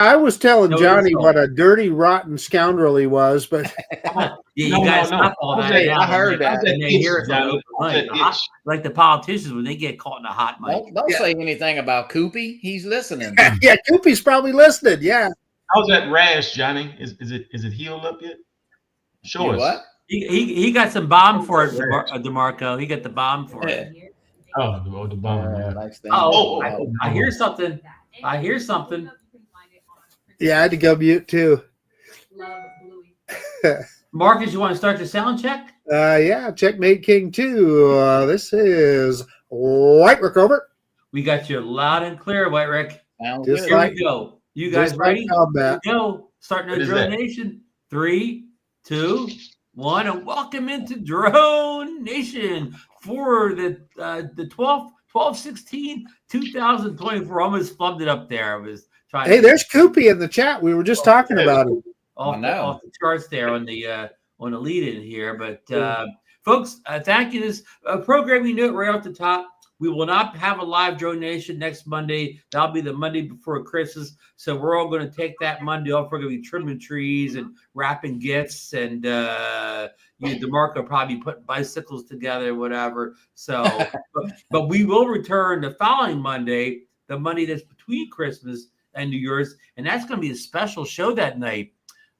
I was telling Johnny what a dirty, rotten scoundrel he was, but you guys stop all that. I heard that. And they hear it on open mic. Like the politicians when they get caught in a hot mic. Don't say anything about Koopy. He's listening. Yeah, Koopy's probably listening. Yeah. How's that rash, Johnny? Is it healed up yet? Show us. What? He got some bomb for it, DeMarco. He got the bomb for it. Oh, the bomb. I hear something. I hear something. Yeah, I had to go mute too. Marcus, you want to start the sound check? Yeah, Checkmate King 2. This is White Rick over. We got you loud and clear, White Rick. Just Here like, we go. You guys ready? Like Here we go. Starting the Drone Nation. 3, 2, 1, and welcome into Drone Nation for the 12/16/2024. Almost flubbed it up there. I was trying. Hey, there's Koopy in the chat. We were just talking about it. Off the charts there on the lead in here, but folks, thank you. This program, you know it right off the top. We will not have a live Drone Nation next Monday. That'll be the Monday before Christmas. So we're all going to take that Monday off. We're going to be trimming trees and wrapping gifts, and DeMarco probably putting bicycles together, whatever. So, but we will return the following Monday, the Monday that's between Christmas and New Year's, and that's going to be a special show that night.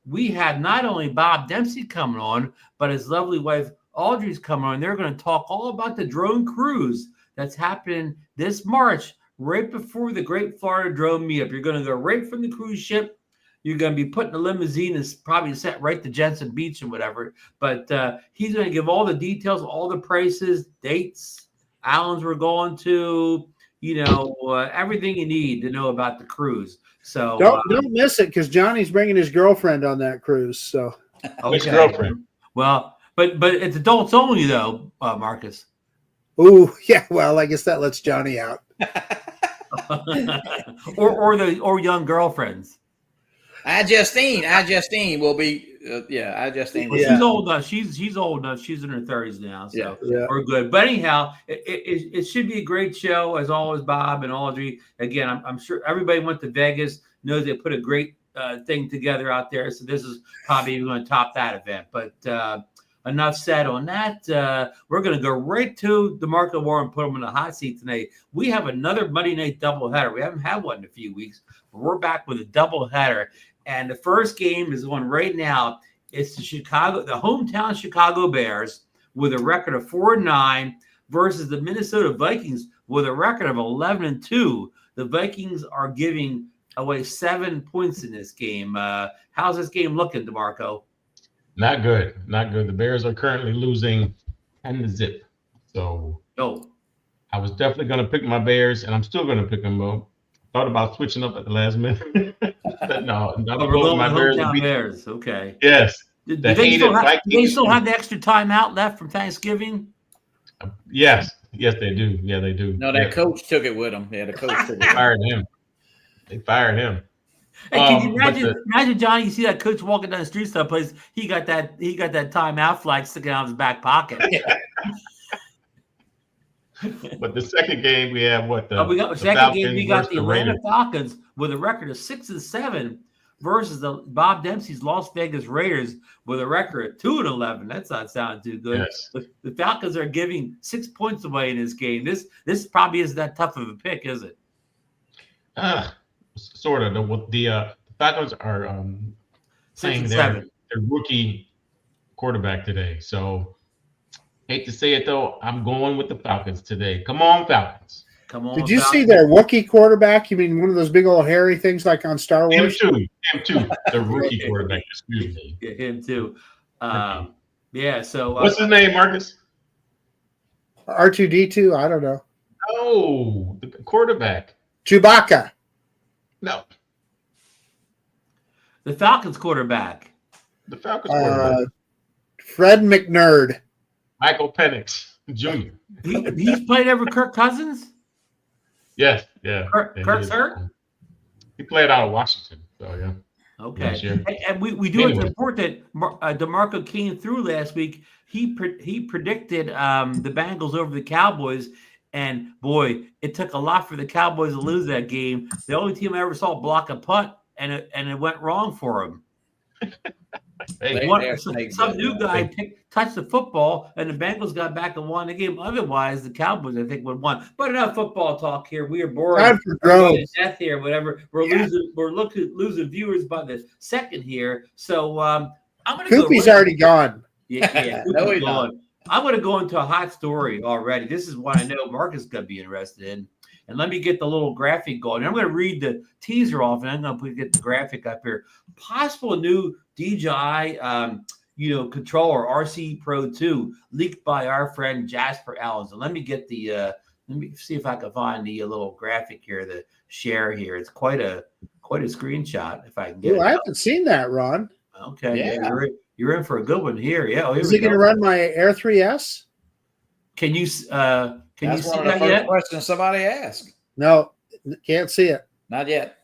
We have not only Bob Dempsey coming on, but his lovely wife Audrey's coming on. They're going to talk all about the drone cruise that's happening this March, right before the Great Florida Drone Meetup. You're going to go right from the cruise ship. You're going to be put in a limousine and probably set right to Jensen Beach and whatever. But he's going to give all the details, all the prices, dates, islands we're going to, everything you need to know about the cruise. So don't miss it, because Johnny's bringing his girlfriend on that cruise. So which girlfriend? Well, but it's adults only though, Marcus. Oh yeah, well I guess that lets Johnny out. or young girlfriends. Justine will be. Justine. Well, she's old enough. She's old enough. She's in her 30s now, so we're good. But anyhow, it should be a great show as always. Bob and Audrey. Again, I'm sure everybody went to Vegas, knows they put a great thing together out there. So this is probably even going to top that event. But enough said on that. We're going to go right to DeMarco War and put him in the hot seat tonight. We have another Monday night doubleheader. We haven't had one in a few weeks, but we're back with a doubleheader. And the first game is on right now. It's the hometown Chicago Bears with a record of 4-9 versus the Minnesota Vikings with a record of 11-2. The Vikings are giving away 7 points in this game. How's this game looking, DeMarco? Not good. The Bears are currently losing 10-0. So I was definitely going to pick my Bears, and I'm still going to pick them up. Thought about switching up at the last minute. But no, I'm going my Bears. Okay. Yes. Do they still have the extra timeout left from Thanksgiving? Yes, they do. Yeah, they do. No, that coach took it with him. Yeah, the coach took it. They fired him. Hey, can you imagine, Johnny? You see that coach walking down the street someplace. He got that timeout flag sticking out of his back pocket. Yeah. But the second game we have we got the Atlanta Falcons with a record of 6-7 versus the Bob Dempsey's Las Vegas Raiders with a record of 2-11. That's not sounding too good. Yes. The Falcons are giving 6 points away in this game. This probably isn't that tough of a pick, is it? Sort of. The Falcons are saying their rookie quarterback today. So hate to say it though, I'm going with the Falcons today. Come on, Falcons. Come on. Did you see their Wookiee quarterback? You mean one of those big old hairy things like on Star Wars? Him too. The rookie quarterback. Excuse me. Yeah, him too. Yeah. So what's his name, Marcus? R2D2. I don't know. Oh, the quarterback. Chewbacca. No. The Falcons quarterback. The Falcons quarterback. Fred McNerd. Michael Penix Jr. He's played over Kirk Cousins? Yes, yeah. Kirk's hurt? He played out of Washington, so yeah. Okay. And we do have to report that DeMarco came through last week. He predicted the Bengals over the Cowboys, and boy, it took a lot for the Cowboys to lose that game. The only team I ever saw block a punt and it went wrong for him. Hey, Some new guy touched the football, and the Bengals got back and won the game. Otherwise, the Cowboys, I think, would have won. But enough football talk here. We are bored. Time for drones. Death here, whatever. We're losing viewers by the second here. So I'm going to go. Koopy's already gone. Yeah. No, he's not. I'm going to go into a hot story already. This is what I know Marcus is going to be interested in. And let me get the little graphic going. I'm going to read the teaser off, and I'm going to get the graphic up here. Possible new DJI, controller RCPRO 2 leaked by our friend Jasper Allen. So let me get the. Let me see if I can find the little graphic here to share here. It's quite a screenshot if I can get it. I haven't seen that, Ron. Okay, yeah, you're in for a good one here. Yeah, is he going to run my Air 3S? Can you Can That's you see one of the that first yet? questions somebody asked. No, can't see it. Not yet.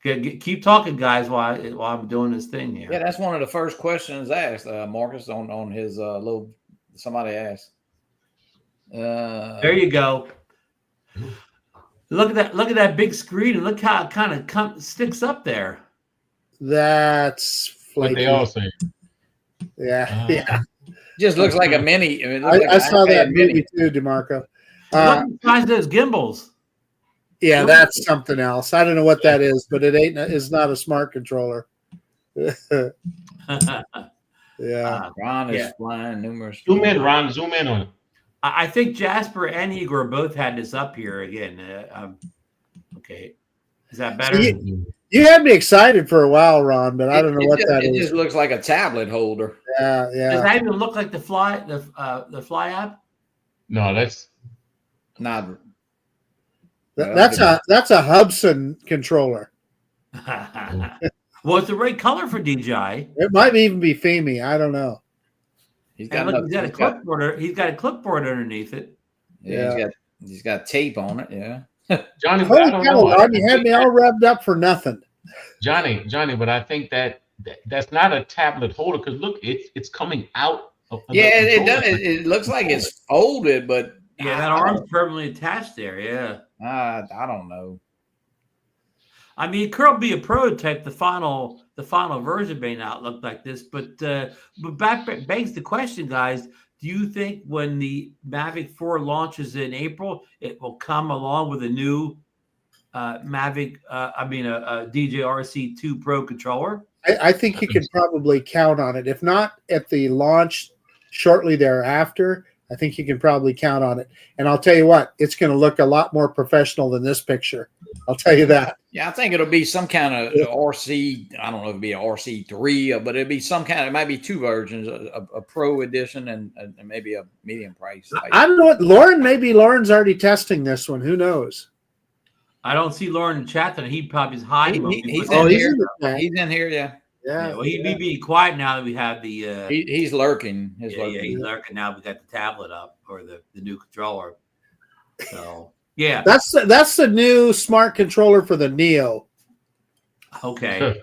Keep talking, guys, while I'm doing this thing here. Yeah, that's one of the first questions asked, Marcus, on his little. Somebody asked. There you go. Look at that big screen, and look how it kind of sticks up there. That's flaky. What they all say. Yeah, yeah. Just looks like a mini. I saw that movie too, DeMarco. Look at the size of those gimbals. Yeah, that's something else. I don't know what that is, but it's not a smart controller. Yeah. Ron is flying numerous. Zoom in, Ron. Zoom in on it. I think Jasper and Igor both had this up here again. Okay. Is that better? So you had me excited for a while, Ron, but I don't know what that is. It just looks like a tablet holder. Yeah. Does that even look like the Fly app? No, that's not. That's a Hubsan controller. Well, it's the right color for DJI. It might even be Femi. I don't know. He's got a clipboard. He's got a clipboard underneath it. Yeah. He's got tape on it. Yeah. Johnny. Holy cow, Ron, you had me all revved up for nothing. Johnny, but I think that's not a tablet holder because look, it's coming out. It does. It looks like it's folded, but yeah, that arm's permanently attached there. Yeah. I don't know. I mean, it could be a prototype. The final version may not look like this, but begs the question, guys. Do you think when the Mavic 4 launches in April, it will come along with a new a DJI RC2 Pro controller? I think you can probably count on it. If not at the launch shortly thereafter, I think you can probably count on it. And I'll tell you what, it's going to look a lot more professional than this picture. I'll tell you that. Yeah, I think it'll be some kind of RC. I don't know if it'll be an RC3, but it'll be some kind. It might be two versions: a Pro edition and maybe a medium price. I don't know what Lauren's already testing this one. Who knows? I don't see Lauren in chat tonight. He probably is hiding. He's in here. Yeah. Well, he'd be being quiet now that we have the. He's lurking. He's lurking now. We got the tablet up or the new controller. So yeah, that's the new smart controller for the Neo. Okay.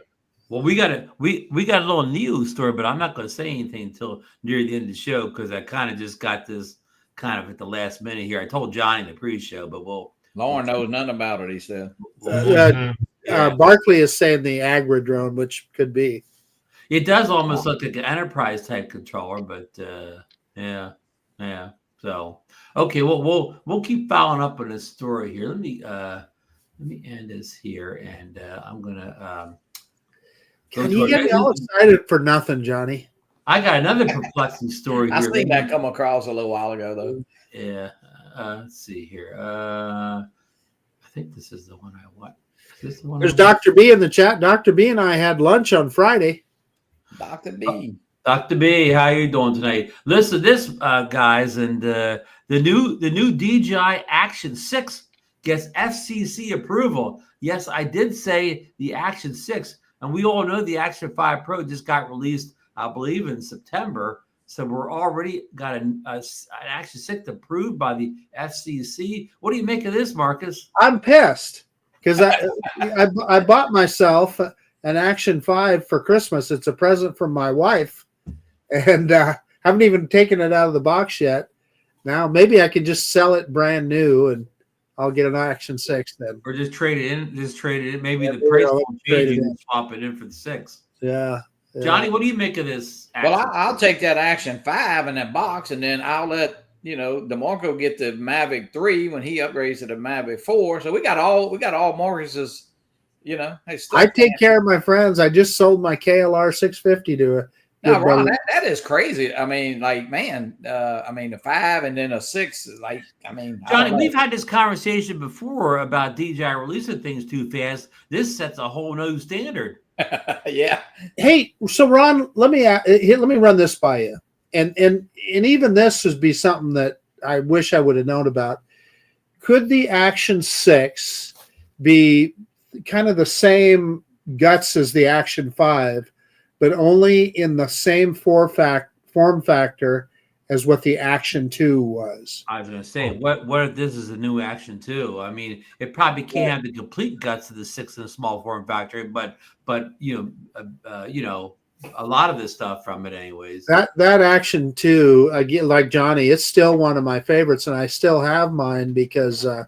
Well, we got a little Neo story, but I'm not going to say anything until near the end of the show because I kind of just got this kind of at the last minute here. I told Johnny in the pre-show, but Lauren knows nothing about it. He said. Barkley is saying the Agra drone, which could be. It does almost look like an enterprise type controller, but yeah. So okay, well we'll keep following up on this story here. Let me end this here, and I'm gonna. Can you get me all excited for nothing, Johnny? I got another perplexing story here. I seen that come across a little while ago, though. Yeah. Let's see here. I think this is the one I want. Is this the one? There's Dr. B in the chat. Dr. B and I had lunch on Friday. Dr. B. Dr. B, how you doing tonight? Listen to this, guys, and the new DJI Action 6 gets FCC approval. Yes, I did say the Action 6, and we all know the Action 5 Pro just got released, I believe, in September. So we're already got an Action 6 approved by the FCC. What do you make of this, Marcus? I'm pissed because I bought myself an Action 5 for Christmas. It's a present from my wife, and haven't even taken it out of the box yet. Now maybe I could just sell it brand new, and I'll get an Action 6 then. Or just trade it in. Just trade it in. Maybe Yeah, the price yeah, will trade change. it You in. can swap it in for the 6. Yeah. Johnny, what do you make of this? Well, Action? I'll take that Action 5 in that box, and then I'll let DeMarco get the Mavic 3 when he upgrades to the Mavic 4. So we got all Marcus's. I take care of my friends. I just sold my KLR 650 to a. No, Ron, that is crazy. I mean, like, man, the 5 and then a 6, like, Johnny, we've had this conversation before about DJI releasing things too fast. This sets a whole new standard. Yeah. Hey, so Ron, let me run this by you, and even this would be something that I wish I would have known about. Could the Action 6 be kind of the same guts as the Action 5, but only in the same form factor as what the Action 2 was? I was going to say, what if this is a new Action 2? I mean, it probably can't have the complete guts of the 6 in a small form factor, but a lot of this stuff from it, anyways. That Action 2, again, like Johnny, it's still one of my favorites, and I still have mine because I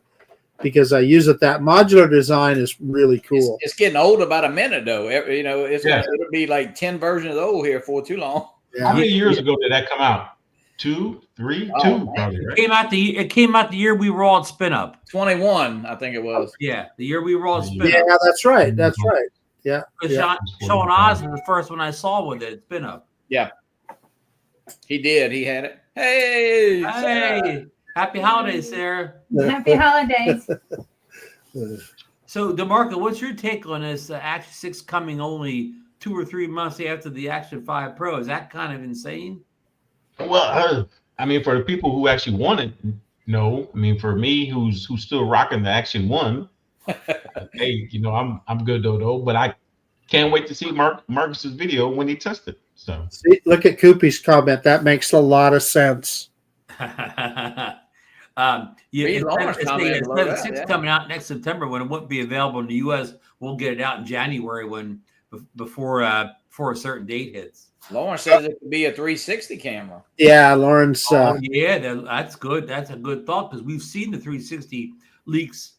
use it. That modular design is really cool. It's getting old about a minute, though. It'll be like 10 versions old here for too long. Yeah. How many years ago did that come out? 2, 3, 2, probably, right? It came out the year we were all at Spin Up. 21, I think it was. Yeah, the year we were all at Spin Up. Yeah, that's right. That's right. Yeah. Sean Oz was the first one I saw with it. Spin Up. Yeah. He did. He had it. Hey. Hey. Happy holidays, Sarah. Happy holidays. So, DeMarco, what's your take on this Action 6 coming only 2 or 3 months after the Action 5 Pro? Is that kind of insane? Well, for the people who actually want it, no. For me, who's still rocking the Action 1, hey, I'm good though. But I can't wait to see Marcus's video when he tests it. So see, look at Koopy's comment. That makes a lot of sense. Instead of 6 coming out next September when it wouldn't be available in the U.S., we'll get it out in January before a certain date hits. Lawrence says it could be a 360 camera. Yeah, Lawrence. That's good. That's a good thought because we've seen the 360 leaks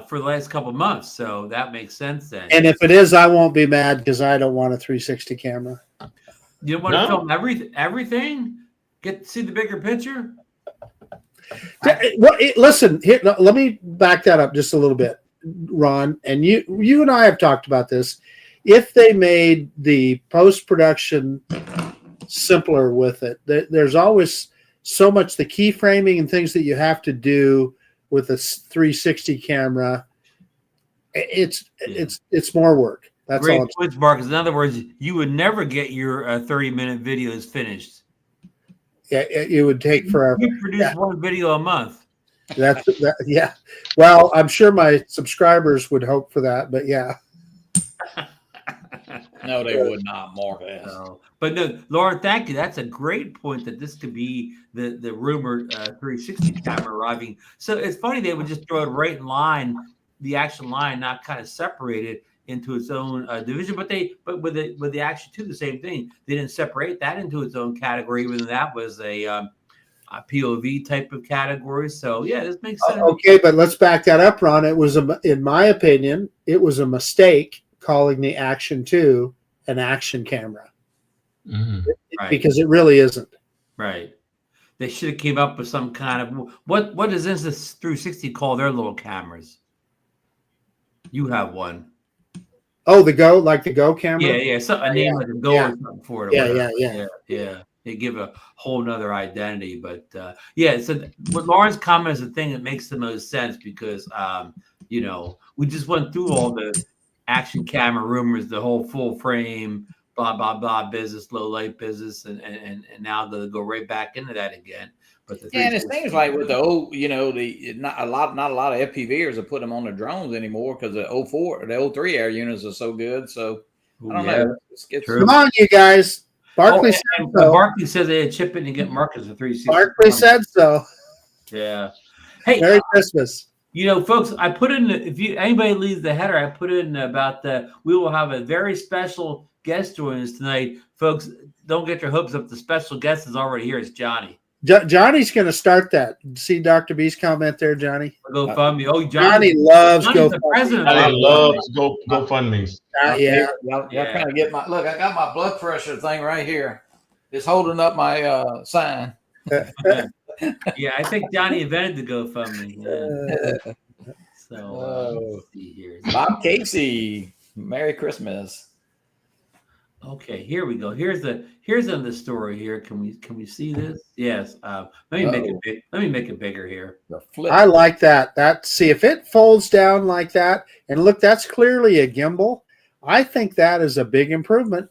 for the last couple of months, so that makes sense then. And if it is, I won't be mad because I don't want a 360 camera. You don't want to film everything? Get to see the bigger picture? Well, listen, here, let me back that up just a little bit, Ron. And you and I have talked about this. If they made the post-production simpler with it, there's always so much the keyframing and things that you have to do with a 360 camera. It's more work. That's great all. points, Marcus. In other words, you would never get your 30-minute videos finished. Yeah, it would take forever. You produce one video a month. Yeah. Well, I'm sure my subscribers would hope for that, but yeah. No, they would not, Marcus. No. But no, Lauren, thank you. That's a great point that this could be the rumored 360 camera arriving. So it's funny they would just throw it right in line, the Action line, not kind of separate it into its own division. But with the Action 2, the same thing. They didn't separate that into its own category, even though that was a POV type of category. So yeah, this makes sense. Okay, but let's back that up, Ron. It was, in my opinion, it was a mistake calling the Action 2 an action camera. Mm-hmm. Right. Because it really isn't. Right. They should have came up with some kind of what does this 360 call their little cameras? You have one. Oh, the Go camera? Yeah. So a name like a Go or something for it. Yeah. They give a whole nother identity. But so what Lauren's comment is the thing that makes the most sense because we just went through all the action camera rumors, the whole full frame, blah blah blah business, low light business, and now they'll go right back into that again. But and it seems like with the old, not a lot of FPVers are putting them on their drones anymore because the O4, the O3 air units are so good. So I don't know. Come on, you guys. Barkley said so. Barkley says they had chip in to get Marcus a 360. Barkley said so. Yeah. Hey, Merry Christmas. Folks, I put in anybody leaves the header, I put in about we will have a very special guest join us tonight. Folks, don't get your hopes up. The special guest is already here. It's Johnny. Johnny's going to start that. See Dr. B's comment there, Johnny? GoFundMe. Oh, Johnny loves GoFundMe. Johnny loves GoFundMes. Yeah. Y'all trying to get my look. I got my blood pressure thing right here. It's holding up my sign. Yeah, I think Johnny invented the GoFundMe. Yeah. So let's see here. Bob Casey, Merry Christmas. Okay, here we go. Here's on the story here. Can we see this? Yes. Let me make it big. Let me make it bigger here. The flip. I like that. See if it folds down like that, and look, that's clearly a gimbal. I think that is a big improvement.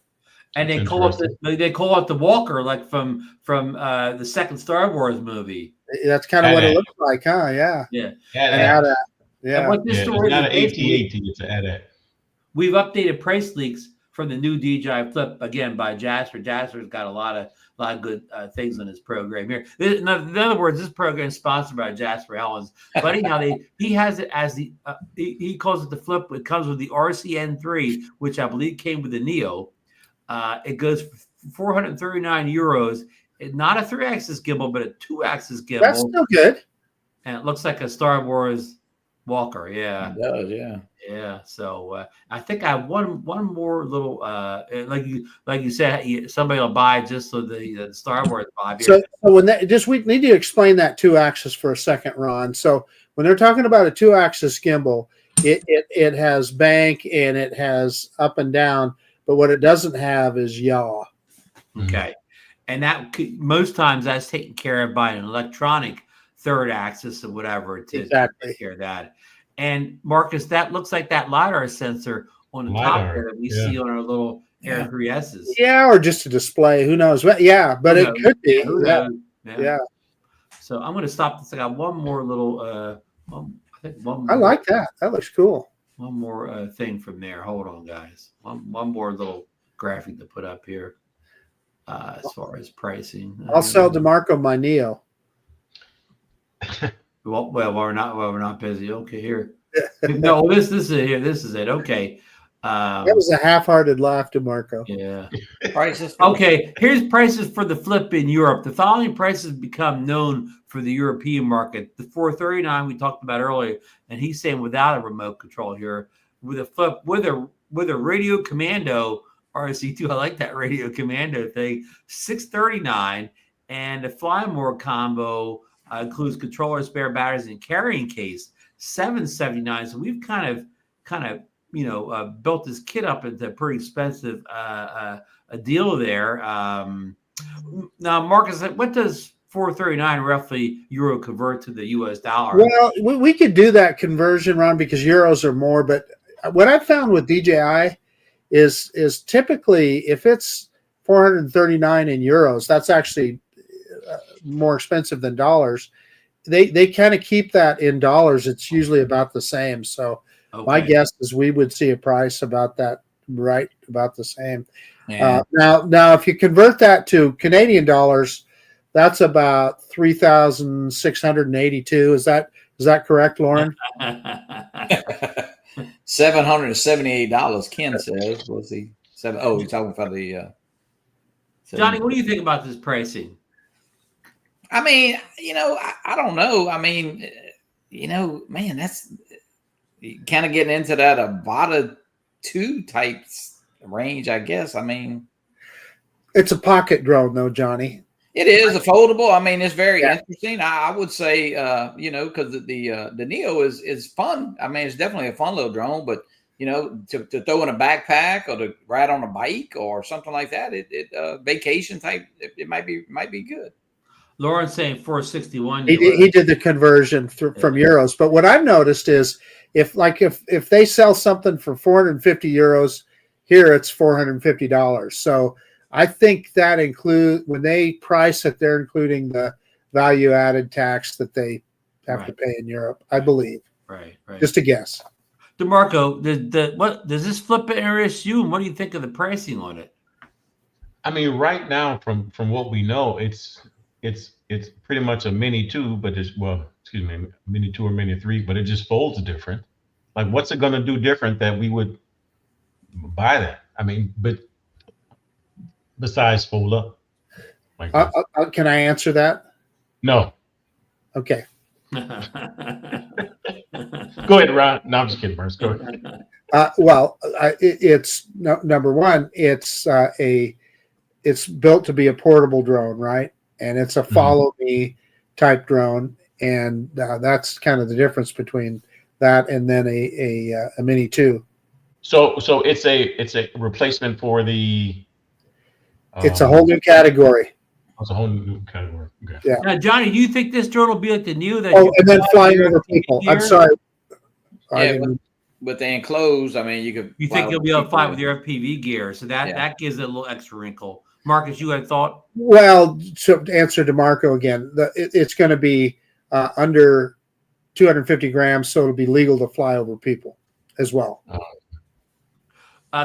And they call it the Walker, like from the second Star Wars movie. That's kind of what it looks like, huh? Yeah. Yeah. Yeah. And what this story it's not is an AT-AT, it's an AT-AT. We've updated price leaks from the new DJI Flip again by Jasper. Jasper's got a lot of good things on his program here. In other words, this program is sponsored by Jasper Ellens. But anyhow, he has it as he calls it the Flip. It comes with the RCN3, which I believe came with the Neo. It goes for 439 euros. It's not a 3-axis gimbal, but a 2-axis gimbal. That's still good. And it looks like a Star Wars Walker. Yeah. It does, yeah. Yeah, so I think I have one more little like you said, somebody will buy just so the Star Wars vibe here. So when we need to explain that 2-axis for a second, Ron. So when they're talking about a 2-axis gimbal, it has bank and it has up and down, but what it doesn't have is yaw. Okay, and that most times that's taken care of by an electronic 3rd axis or whatever to take care of that. And Marcus, that looks like that Lidar sensor on the top there that we see on our little Air 3Ss. Yeah, or just a display. Who knows? Yeah, but it could be. Yeah. So I'm going to stop this. I got one more little. I think one more. I like that. That looks cool. One more thing from there. Hold on, guys. One more little graphic to put up here. As far as pricing, I'll sell DeMarco my Neo. Well, we're not busy. Okay, here. No, this is it here. This is it. Okay. That was a half-hearted laugh, DeMarco. Yeah. Prices. Okay, here's prices for the Flip in Europe. The following prices become known for the European market. The 439 we talked about earlier, and he's saying without a remote control here. With a Flip, with a radio commando RC2, I like that radio commando thing. 639, and the Fly More combo. Includes controller, spare batteries, and carrying case, $779. So we've kind of built this kit up into a pretty expensive a deal there. Now, Marcus, what does 439 roughly euro convert to the US dollar? Well, we could do that conversion, Ron, because euros are more. But what I found with DJI is typically if it's 439 in euros, that's actually more expensive than dollars. They kind of keep that in dollars. It's usually about the same. So my guess is we would see a price about that, right about the same. Yeah. Now, if you convert that to Canadian dollars, that's about 3,682. Is that correct, Lauren? $778. Ken says. Was he? He's talking about the. Johnny, what do you think about this pricing? I mean, I don't know. I mean, man, that's kind of getting into that Avata 2 type range, I guess. I mean, it's a pocket drone, though, Johnny. It is a foldable. I mean, it's very interesting. I would say, because the Neo is fun. I mean, it's definitely a fun little drone, but to throw in a backpack or to ride on a bike or something like that, vacation type, it might be good. Lauren's saying 461. He did the conversion from euros. But what I've noticed is if they sell something for 450 euros, here it's $450. So I think that when they price it, they're including the value added tax that they have to pay in Europe, I believe. Right. Just a guess. DeMarco, what does this Flip interest you, and what do you think of the pricing on it? I mean, right now, from what we know, it's pretty much a Mini 2, but Mini 2 or Mini 3, but it just folds different. Like, what's it going to do different that we would buy that? I mean, but besides fold up. Can I answer that? No. Okay. Go ahead, Ron. No, I'm just kidding, Burns. Go ahead. It's number one. It's built to be a portable drone, right? And it's a follow me type drone, and that's kind of the difference between that and then a Mini 2. So it's a replacement for the. It's a whole new category. It's a whole new category. Okay. Yeah. Now, Johnny, do you think this drone will be like the new? That and then flying over people. I'm sorry. Yeah, with the enclosed, I mean, you could. You think you'll be able to fly with your FPV gear? So that gives it a little extra wrinkle. Marcus, you had thought? Well, to answer DeMarco again, it's going to be under 250 grams, so it'll be legal to fly over people as well.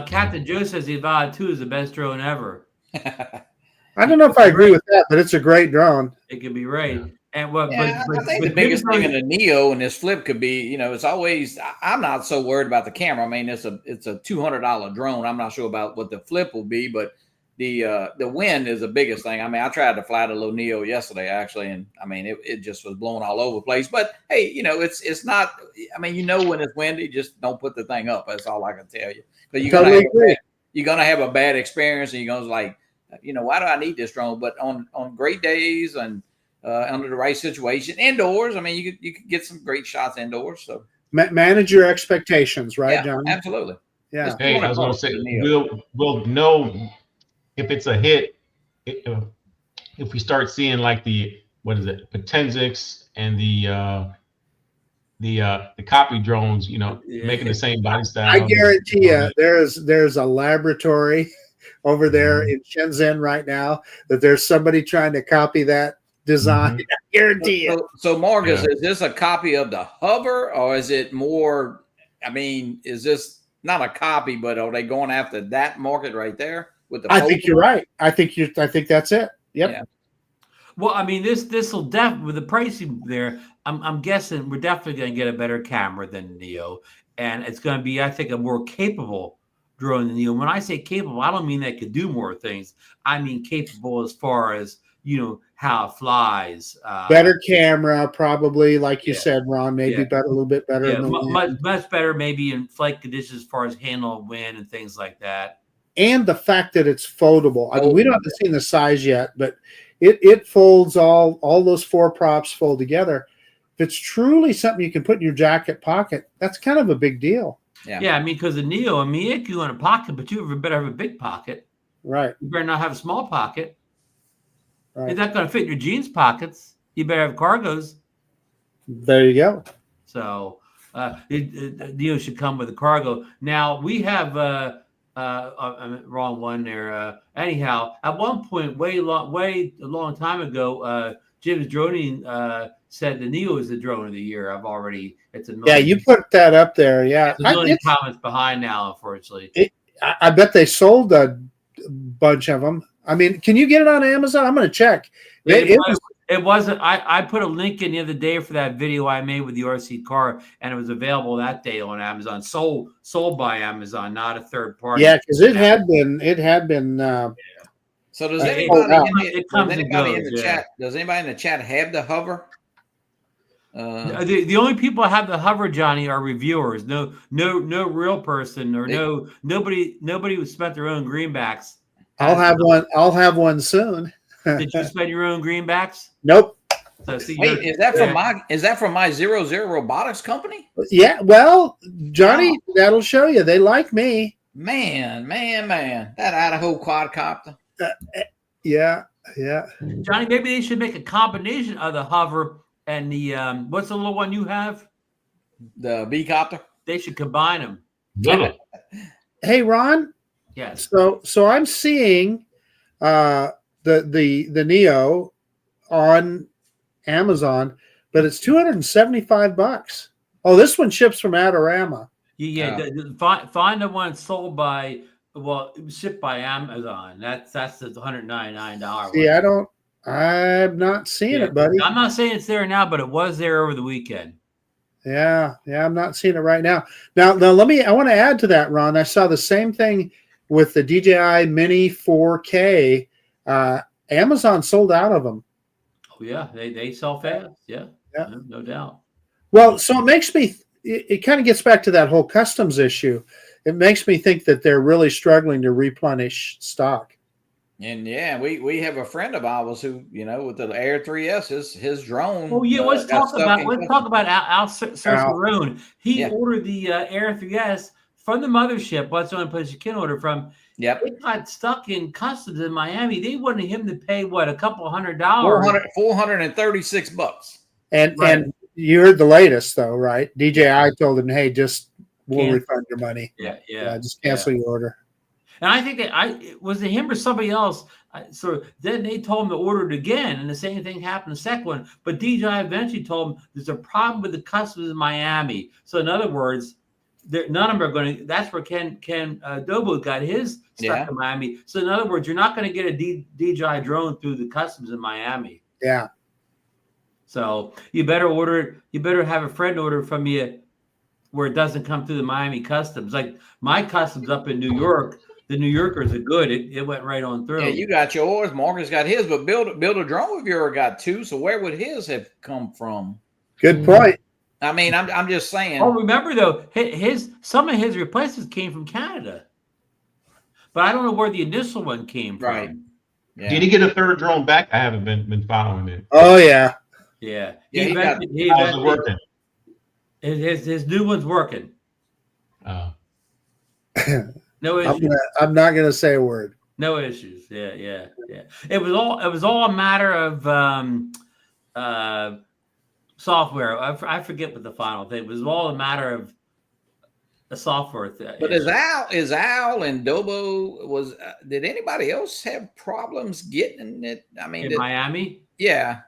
Captain Joe says the Avada 2 is the best drone ever. I don't know if I agree with that, but it's a great drone. It could be right. And I think the biggest thing in the Neo and this Flip could be, it's always. I'm not so worried about the camera. I mean, it's a $200 drone. I'm not sure about what the Flip will be, but the wind is the biggest thing. I mean, I tried to fly the little Neo yesterday actually, and I mean, it just was blowing all over the place. But hey, it's not. I mean, when it's windy, just don't put the thing up. That's all I can tell you. But you're gonna have a bad experience, and you're gonna like, why do I need this drone? But on great days and under the right situation, indoors, I mean, you could get some great shots indoors. So manage your expectations, right, John? Absolutely. Yeah. Hey, I was gonna say we'll know if it's a hit if we start seeing like the Potenzics and the copy drones, making the same body style. I guarantee you, there's a laboratory over there in Shenzhen right now that there's somebody trying to copy that design. I guarantee you. So Marcus, is this a copy of the hover, or is it more? I mean, is this not a copy, but are they going after that market right there with the? I think you're right. I think that's it. Yep. Yeah. Well, I mean, this will definitely, with the pricing there, I'm guessing we're definitely going to get a better camera than the Neo, and it's going to be, I think, a more capable drone than the Neo. When I say capable, I don't mean that it could do more things. I mean capable as far as how it flies. Better camera, probably, like you said, Ron. Maybe better, a little bit better. Yeah, much better, maybe in flight conditions as far as handle wind and things like that. And the fact that it's foldable. I mean, we don't have to see the size yet, but it folds all those 4 props fold together. If it's truly something you can put in your jacket pocket, that's kind of a big deal. Yeah, I mean, because the Neo, I mean, it can go in a pocket, but you better have a big pocket. Right. You better not have a small pocket. Right. It's not going to fit in your jeans pockets. You better have cargos. There you go. So Neo should come with a cargo. Now, we have wrong one there. Anyhow, at one point, a long time ago, Jim's Droning said the Neo is the drone of the year. It's a million. Yeah, you put that up there. Yeah, there's a million comments behind now. Unfortunately, I bet they sold a bunch of them. I mean, can you get it on Amazon? I'm going to check. It wasn't. I put a link in the other day for that video I made with the RC car, and it was available that day on Amazon. Sold by Amazon, not a third party. Yeah, because it had been. So does anybody in the chat? Does anybody in the chat have the hover? The only people that have the hover, Johnny, are reviewers. No real person or nobody who spent their own greenbacks. I'll have one soon. Did you spend your own greenbacks? Nope. So wait, is that from my 00 robotics company? Yeah. Well, Johnny, that'll show you. They like me. Man, that Idaho quadcopter. Yeah. Johnny, maybe they should make a combination of the hover and the what's the little one you have? The B copter. They should combine them. Yeah. Hey, Ron. Yes. So I'm seeing the Neo on Amazon, but it's $275. Oh, this one ships from Adorama. Yeah. Find the one sold by shipped by Amazon. That's the $199. See, I'm not seeing it, buddy. I'm not saying it's there now, but it was there over the weekend. Yeah, I'm not seeing it right now. Now I want to add to that, Ron. I saw the same thing with the DJI Mini 4K. Amazon sold out of them. Yeah, they sell fast. Yeah, no doubt. Well, so it makes me. It kind of gets back to that whole customs issue. It makes me think that they're really struggling to replenish stock. And yeah, we have a friend of ours who, with the Air 3S, his drone. Oh yeah, let's talk about Al Cercerone. He ordered the Air 3S from the mothership. What's the only place you can order from? Yep. It got stuck in customs in Miami. They wanted him to pay a couple $100. $436. And you heard the latest though, right? DJI told him, "Hey, we'll refund your money. Just cancel your order." And I think that was it him or somebody else. So then they told him to order it again, and the same thing happened the second one. But DJI eventually told him there's a problem with the customs in Miami. So in other words, none of them are going to. That's where Ken Dobo got his stuff in Miami. So in other words, you're not going to get a DJI drone through the customs in Miami. Yeah. So you better order it. You better have a friend order from you where it doesn't come through the Miami customs. Like my customs up in New York, the New Yorkers are good. It went right on through. Yeah, you got yours. Marcus got his, but Build a Drone Reviewer got two. So where would his have come from? Good point. I mean, I'm just saying. Oh, remember though, some of his replacements came from Canada, but I don't know where the initial one came from. Right. Yeah. Did he get a third drone back? I haven't been following it. Oh yeah. Yeah. He how's it working? His new one's working. Oh. No issues. I'm not gonna say a word. No issues. Yeah. It was all a matter of software. I forget what the final thing. It was all a matter of a software thing. But is Al and Dobo did anybody else have problems getting it? I mean, in Miami? Yeah.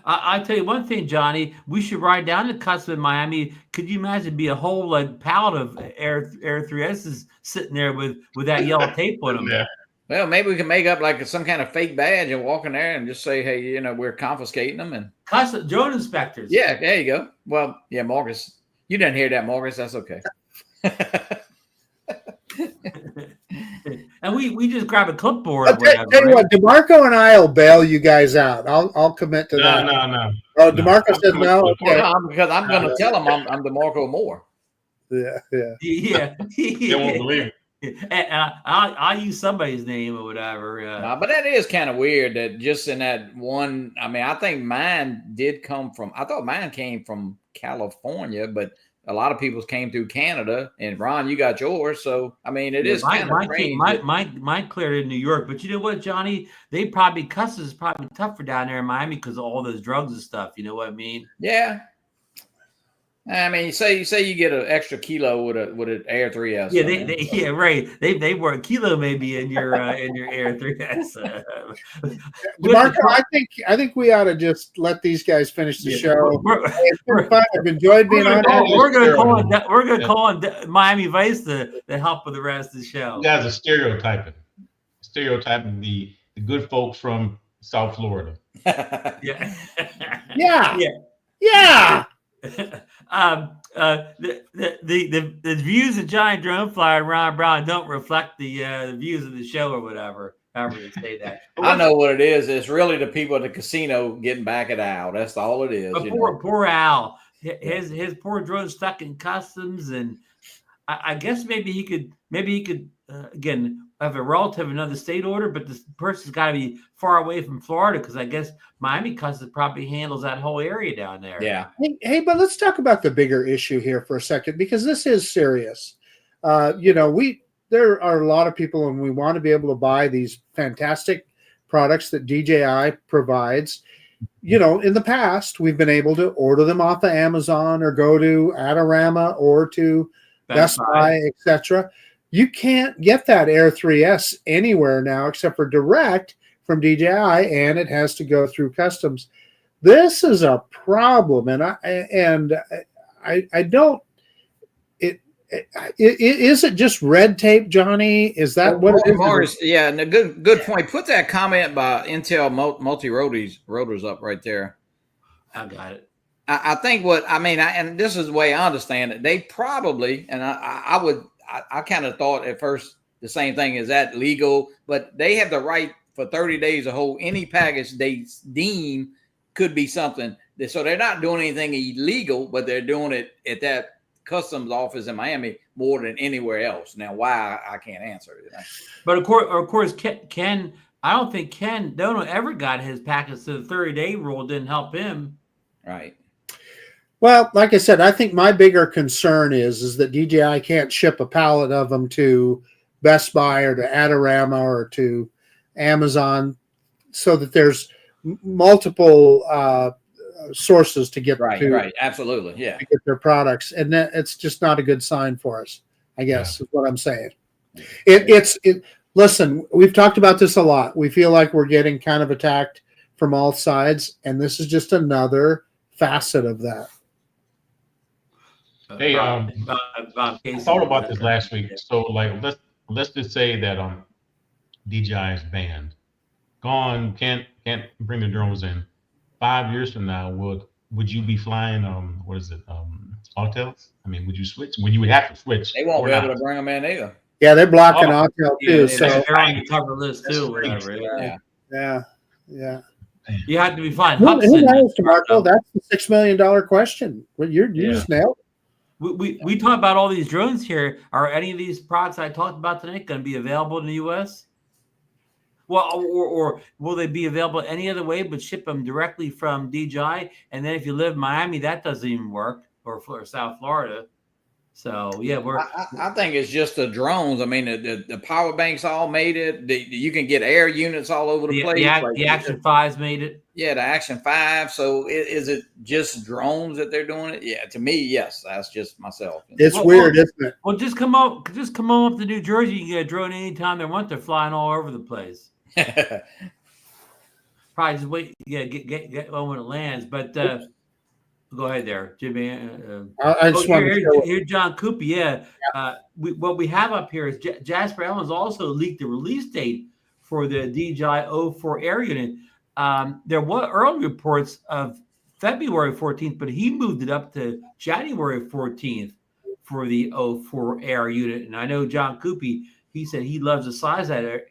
I'll tell you one thing, Johnny. We should ride down the cusp in Miami. Could you imagine be a whole pallet of Air 3Ss sitting there with that yellow tape on them? Yeah. Well, maybe we can make up like some kind of fake badge and walk in there and just say, "Hey, we're confiscating them." And custom drone inspectors. Yeah, there you go. Well, yeah, Marcus, you didn't hear that, Marcus. That's okay. And we just grab a clipboard. Tell you what, DeMarco and I'll bail you guys out. I'll commit to that. No. Oh, DeMarco says no. Okay. Because I'm going to tell him I'm DeMarco Moore. Yeah. They won't believe it. And I'll use somebody's name or whatever. But that is kind of weird that just in that one. I mean, I think mine did come from. I thought mine came from California, but a lot of people's came through Canada. And Ron, you got yours, so I mean, it is kind of strange. Mine cleared in New York, but you know what, Johnny? Customs is probably tougher down there in Miami because of all those drugs and stuff. You know what I mean? Yeah. I mean, say you get an extra kilo with an Air 3S. Yeah, right. They were a kilo maybe in your Air 3S. DeMarco, I think we ought to just let these guys finish the show. It's been fun. I've enjoyed being on. We're gonna call on Miami Vice to help with the rest of the show. You guys are stereotyping the good folks from South Florida. Yeah. The views of Giant Drone Flyer and Ron Brown don't reflect the views of the show or whatever. However you say that. I know what it is. It's really the people at the casino getting back at Al. That's all it is. But poor Al. His poor drone stuck in customs, and I guess maybe he could again have a relative in another state order, but this person's got to be far away from Florida because I guess Miami customs probably handles that whole area down there. Yeah. Hey, but let's talk about the bigger issue here for a second because this is serious. There are a lot of people, and we want to be able to buy these fantastic products that DJI provides. In the past, we've been able to order them off of Amazon or go to Adorama or to Best Buy, etc. You can't get that Air 3S anywhere now except for direct from DJI, and it has to go through customs. This is a problem, and I don't. Is it just red tape, Johnny? Is that what it is? Morris, yeah, and a good point. Put that comment by Intel multi rotors up right there. I got it. I think and this is the way I understand it. They probably, and I kind of thought at first the same thing. Is that legal? But they have the right for 30 days to hold any package they deem could be something. So they're not doing anything illegal, but they're doing it at that customs office in Miami more than anywhere else. Now, why I can't answer it. But of course, Ken, I don't think Ken Dono ever got his package. So the 30-day rule didn't help him. Right. Well, like I said, I think my bigger concern is that DJI can't ship a pallet of them to Best Buy or to Adorama or to Amazon, so that there's multiple sources to get right, absolutely, yeah, to get their products, and that it's just not a good sign for us, I guess, is what I'm saying. Listen, we've talked about this a lot. We feel like we're getting kind of attacked from all sides, and this is just another facet of that. Hey, I thought about this last week. So, like, let's just say that DJI is banned, gone, can't bring the drones in. 5 years from now, would you be flying what is it, hotels? I mean, would you switch? Would you have to switch? They won't be able to bring them in either. Yeah, they're blocking hotel too. So they're on the cover list too, whatever. Yeah. You have to be flying. Who knows, DeMarco? That's the $6 million question. Well, you just nailed it. We talk about all these drones here. Are any of these products I talked about tonight going to be available in the U.S.? Well, or will they be available any other way but ship them directly from DJI? And then if you live in Miami, that doesn't even work, or South Florida. So yeah, I think it's just the drones. I mean, the power banks all made it. You can get air units all over the place. The Action 5's made it. Yeah, the Action 5. So is it just drones that they're doing it? Yeah, to me, yes. That's just myself. It's weird, isn't it? Well, just come up to New Jersey. You can get a drone anytime they want. They're flying all over the place. Probably just wait. Yeah, get one when it lands. But go ahead there, Jimmy. I just want to here, John Cooper. Yeah. What we have up here is Jasper Ellens also leaked the release date for the DJI O4 air unit. There were early reports of February 14th, but he moved it up to January 14th for the O4 air unit. And I know John Cooper, he said he loves the size of that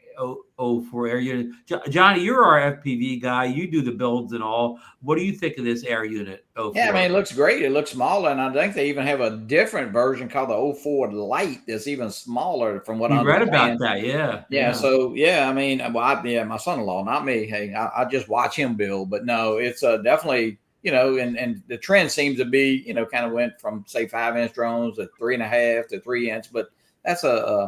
O4 air unit. Johnny, you're our FPV guy. You do the builds and all. What do you think of this air unit? O4? Yeah, I mean, it looks great. It looks smaller, and I think they even have a different version called the O4 Lite that's even smaller from what I read about that. Yeah. So, I mean, my son-in-law, not me. Hey, I just watch him build. But no, it's definitely, and the trend seems to be, kind of went from, say, 5-inch drones to 3.5 to 3-inch. But that's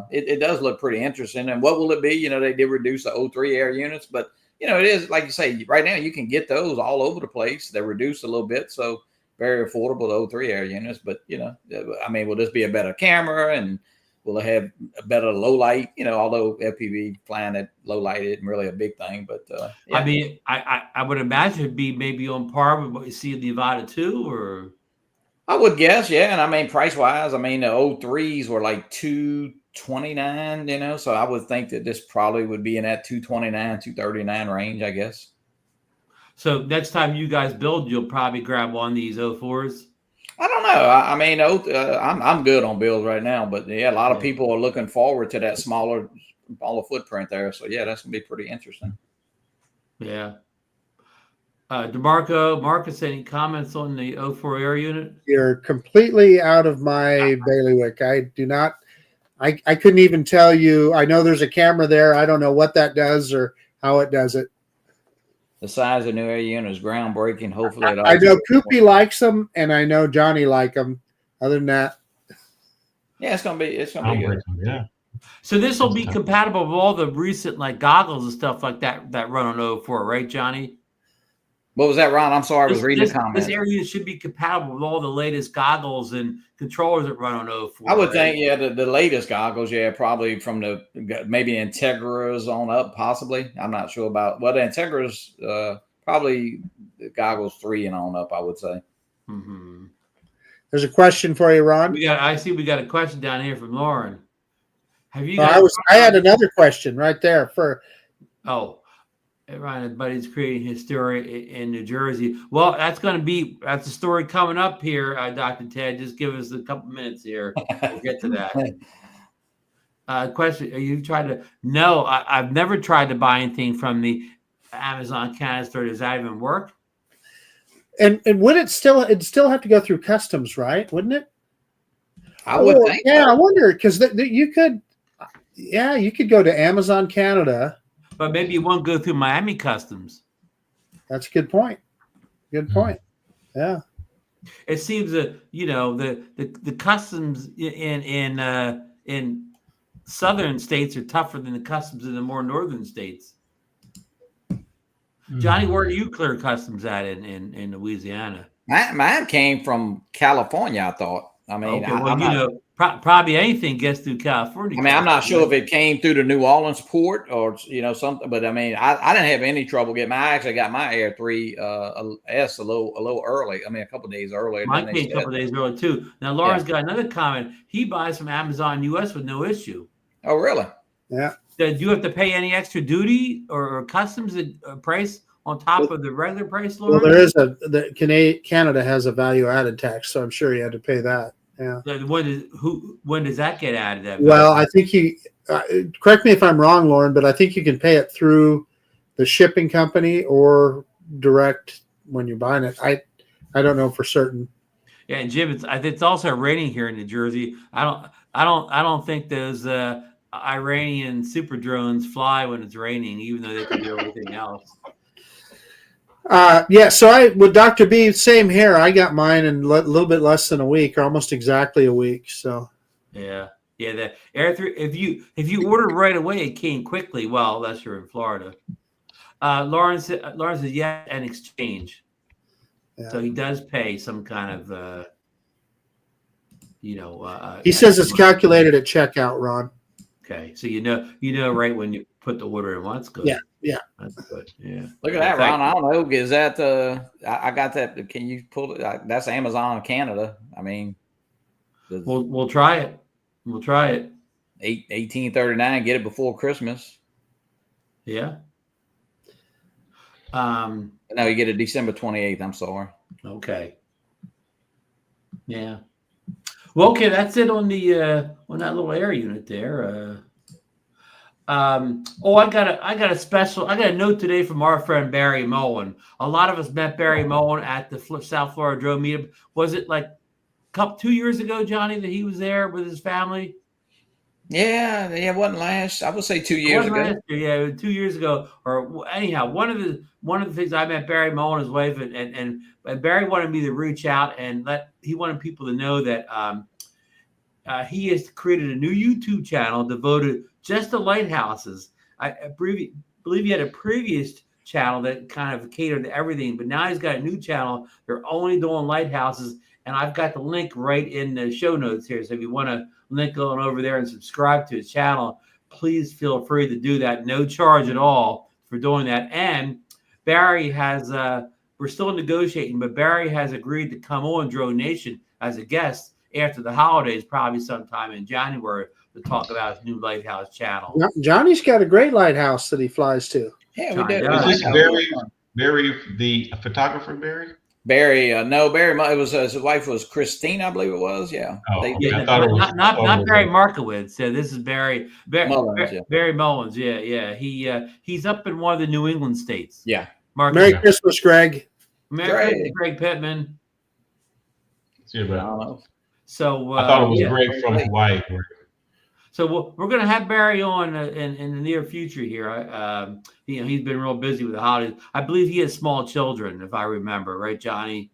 it does look pretty interesting. And what will it be? They did reduce the O3 air units, but it is like you say, right now you can get those all over the place. They're reduced a little bit, so very affordable, the O3 air units. But I mean, will this be a better camera, and will it have a better low light? Although FPV flying at low light isn't really a big thing, but I mean, I would imagine it'd be maybe on par with what you see in the Avata 2, or I would guess, yeah. And I mean, price wise, I mean, the O3s were like $229, so I would think that this probably would be in that $229, $239 range, I guess. So next time you guys build, you'll probably grab one of these O4s. I don't know. I mean, I'm good on builds right now, but a lot of people are looking forward to that smaller footprint there. So that's gonna be pretty interesting. Yeah. DeMarco, Marcus, any comments on the O4 air unit? You're completely out of my bailiwick. I do not. I couldn't even tell you. I know there's a camera there. I don't know what that does or how it does it. The size of the new air unit is groundbreaking. Hopefully, I know Koopy likes them, and I know Johnny like them. Other than that, it's gonna be good. Yeah. So this will be compatible with all the recent goggles and stuff like that run on O4, right, Johnny? What was that, Ron? I'm sorry, I was reading the comments. This area should be compatible with all the latest goggles and controllers that run on O4. I would think, the latest goggles, probably from maybe Integras on up, possibly. I'm not sure about the Integras, probably the goggles 3 and on up, I would say. Mm-hmm. There's a question for you, Ron. I see we got a question down here from Lauren. Have you? I had another question right there for. Oh. Ryan, buddy's creating hysteria in New Jersey. Well, that's a story coming up here, Dr. Ted. Just give us a couple minutes here. We'll get to that. Question: are you trying to? No, I've never tried to buy anything from the Amazon canister. Does that even work? And would it'd still have to go through customs, right? Wouldn't it? I would think. Yeah, so. I wonder because you could. Yeah, you could go to Amazon Canada. But maybe you won't go through Miami customs. That's a good point. Good point. Yeah. It seems that the customs in southern states are tougher than the customs in the more northern states. Johnny, where do you clear customs at in Louisiana? Mine came from California, I thought. I mean, okay, probably anything gets through California. I mean, I'm not sure if it came through the New Orleans port or something, but I mean, I didn't have any trouble getting. I actually got my Air 3 S a little early. I mean, a couple of days earlier. Mine came a couple of days early too. Now, Lauren's got another comment. He buys from Amazon US with no issue. Oh, really? Yeah. Do you have to pay any extra duty or customs price on top of the regular price, Lauren? Well, there is Canada has a value added tax, so I'm sure you had to pay that. Yeah. When does that get added? Well, I think correct me if I'm wrong, Lauren, but I think you can pay it through the shipping company or direct when you're buying it. I don't know for certain. Yeah, and Jim, it's also raining here in New Jersey. I don't think those Iranian super drones fly when it's raining, even though they can do everything else. Yeah, so with Dr. B, same here. I got mine in a little bit less than a week, or almost exactly a week. So yeah, the Air 3. If you ordered right away, it came quickly. Well, unless you're in Florida. Lawrence says an exchange. Yeah. So he does pay some kind of he says it's calculated at checkout, Ron. Okay, so you know right when you put the order in. Well, that's good. Yeah, that's good. Yeah. Look at that, Ron. I don't know. Is that I got that? Can you pull it? That's Amazon Canada. I mean, we'll try it. We'll try it. 1839. Get it before Christmas. Yeah. No, you get it December 28th. I'm sorry. Okay. Yeah. Well, okay, that's it on the on that little air unit there. I got a note today from our friend Barry Mullen. A lot of us met Barry Mullen at the South Florida Drone Meetup. Was it like 2 years ago, Johnny, that he was there with his family? Yeah, it wasn't last. I would say 2 years ago. Yeah, 2 years ago. Or anyhow, one of the things I met Barry Mullen, his wife, and Barry wanted me to reach out and he wanted people to know that he has created a new YouTube channel devoted just to lighthouses. I believe he had a previous channel that kind of catered to everything, but now he's got a new channel. They're only doing lighthouses, and I've got the link right in the show notes here. So if you want to link on over there and subscribe to his channel, please feel free to do that. No charge at all for doing that. And Barry has, we're still negotiating, but Barry has agreed to come on Drone Nation as a guest after the holidays, probably sometime in January, to talk about his new lighthouse channel. Johnny's got a great lighthouse that he flies to. Yeah, we did. Is this Barry, the photographer, Barry? Barry, no, Barry. It was his wife was Christine, I believe it was. Yeah. Oh, I thought it was not Barry Markowitz. Yeah, this is Barry Mullins. Barry Mullins. Yeah. He's up in one of the New England states. Yeah. Merry Christmas, Greg. Merry Christmas, Greg Pittman. See you, man. So I thought it was Greg from Hawaii. So we're going to have Barry on in the near future here. He's been real busy with the holidays. I believe he has small children, if I remember, right, Johnny?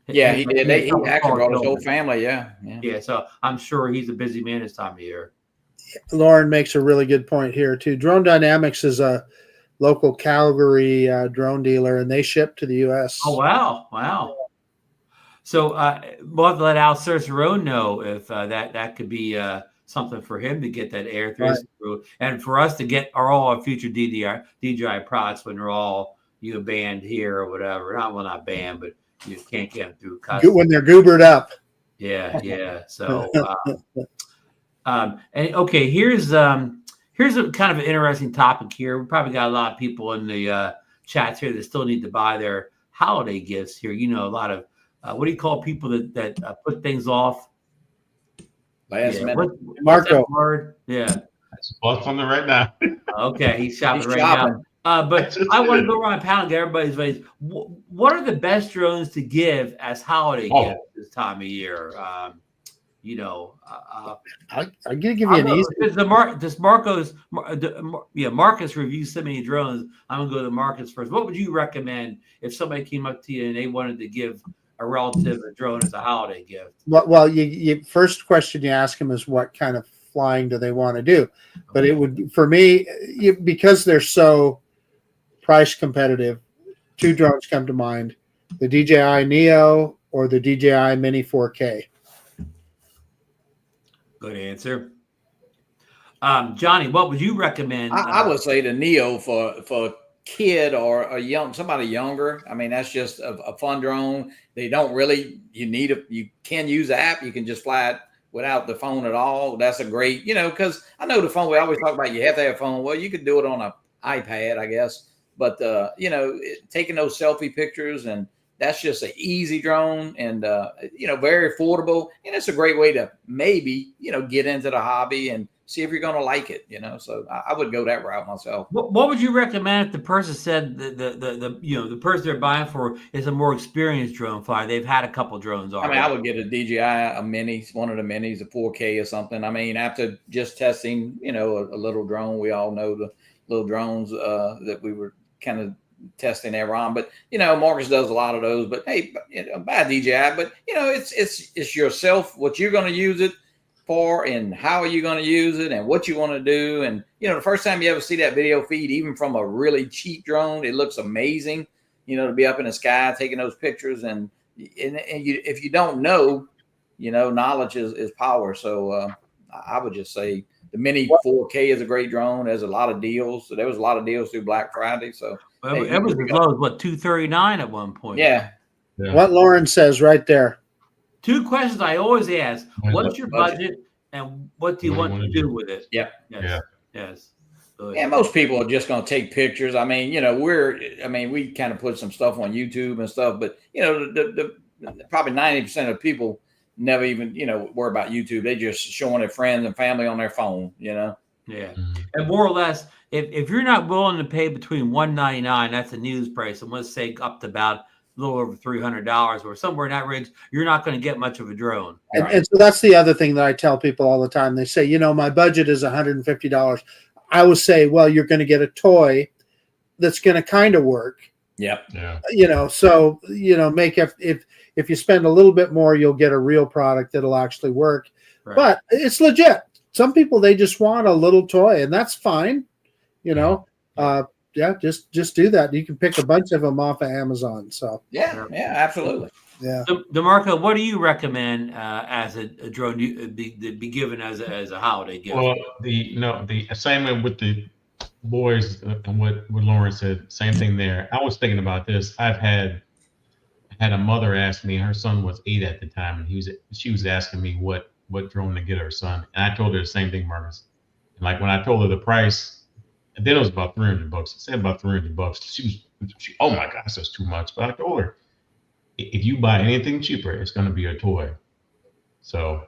Yeah, he did. He actually brought his whole family. Yeah. So I'm sure he's a busy man this time of year. Lauren makes a really good point here too. Drone Dynamics is a local Calgary drone dealer, and they ship to the U.S. Oh wow! So we'll have to let Al Cercerone know if that could be something for him to get that Air 3 through, and for us to get all our future DJI products when they're all banned here or whatever. Not banned, but you can't get them through customs. When they're goobered up. Yeah. So and okay, here's a kind of an interesting topic here. We probably got a lot of people in the chats here that still need to buy their holiday gifts here. A lot of what do you call people that put things off? Last minute. DeMarco. Word? Yeah. What's on there right now? Okay, he's shopping right now. But I want to go around panel and get everybody's advice. What are the best drones to give as holiday gifts this time of year? I'm gonna give you an easy. Marcus reviews so many drones. I'm gonna go to Marcus first. What would you recommend if somebody came up to you and they wanted to give a relative a drone as a holiday gift? Well, you first question you ask them is what kind of flying do they want to do? But it would, for me, because they're so price competitive, 2 drones come to mind: the DJI Neo or the DJI Mini 4K. Good answer. Johnny, what would you recommend? I would say the Neo for a kid or somebody younger. I mean, that's just a fun drone. They don't really, you can use the app. You can just fly it without the phone at all. That's a great, because I know the phone, we always talk about you have to have a phone. Well, you could do it on an iPad, I guess. But, taking those selfie pictures, and that's just an easy drone and, very affordable. And it's a great way to maybe, get into the hobby and see if you're going to like it, So I would go that route myself. What would you recommend if the person said the person they're buying for is a more experienced drone flyer? They've had a couple drones already. I would get a DJI, a Mini, one of the Minis, a 4K or something. I mean, after just testing, a little drone, we all know the little drones that we were kind of testing there on. But, Marcus does a lot of those. But, hey, buy a DJI. But, it's yourself, what you're going to use it for and how are you going to use it and what you want to do. And, the first time you ever see that video feed, even from a really cheap drone, it looks amazing, to be up in the sky taking those pictures. And if you don't know, knowledge is power. So I would just say the Mini 4K is a great drone. There's a lot of deals. So there was a lot of deals through Black Friday. So it was as low as $239 at one point. Yeah. What Lauren says right there. 2 questions I always ask: what's your budget, and what do you want to do with it? Yeah. Yes. Yeah, most people are just going to take pictures. I mean, we kind of put some stuff on YouTube and stuff, but the probably 90% of people never even worry about YouTube. They just showing their friends and family on their phone. Yeah, and more or less, if you're not willing to pay between $199, that's a news price, and let's say up to about a little over $300 or somewhere in that range, you're not going to get much of a drone. And so that's the other thing that I tell people all the time. They say, my budget is $150. I would say, well, you're going to get a toy that's going to kind of work. Yep. Yeah. So, make if you spend a little bit more, you'll get a real product that'll actually work. Right. But it's legit. Some people, they just want a little toy, and that's fine. Just do that. You can pick a bunch of them off of Amazon. So yeah, absolutely. Yeah. DeMarco, what do you recommend as a drone be given as a holiday gift? Well, the same with the boys and what Lauren said, same thing there. I was thinking about this. I had a mother ask me. Her son was 8 at the time, and she was asking me what drone to get her son, and I told her the same thing, Marcus. And like when I told her the price. And then it was about $300. I said about $300. She oh my gosh, that's too much. But I told her, if you buy anything cheaper, it's going to be a toy. So,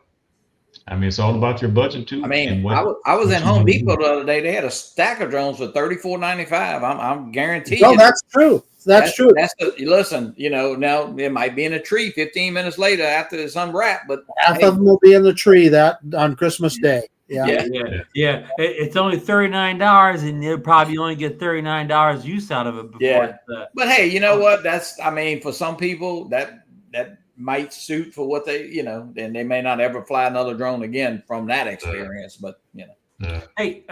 it's all about your budget too. I was in Home Depot the other day. They had a stack of drones for $34.95. I'm guaranteed. No, that's true. That's true. Listen, now it might be in a tree 15 minutes later after it's unwrapped, but half of them will be in the tree on Christmas Day. Yeah. It's only $39, and you'll probably only get $39 use out of it. But hey, you know what? That's for some people that might suit for what they and they may not ever fly another drone again from that experience. But Hey,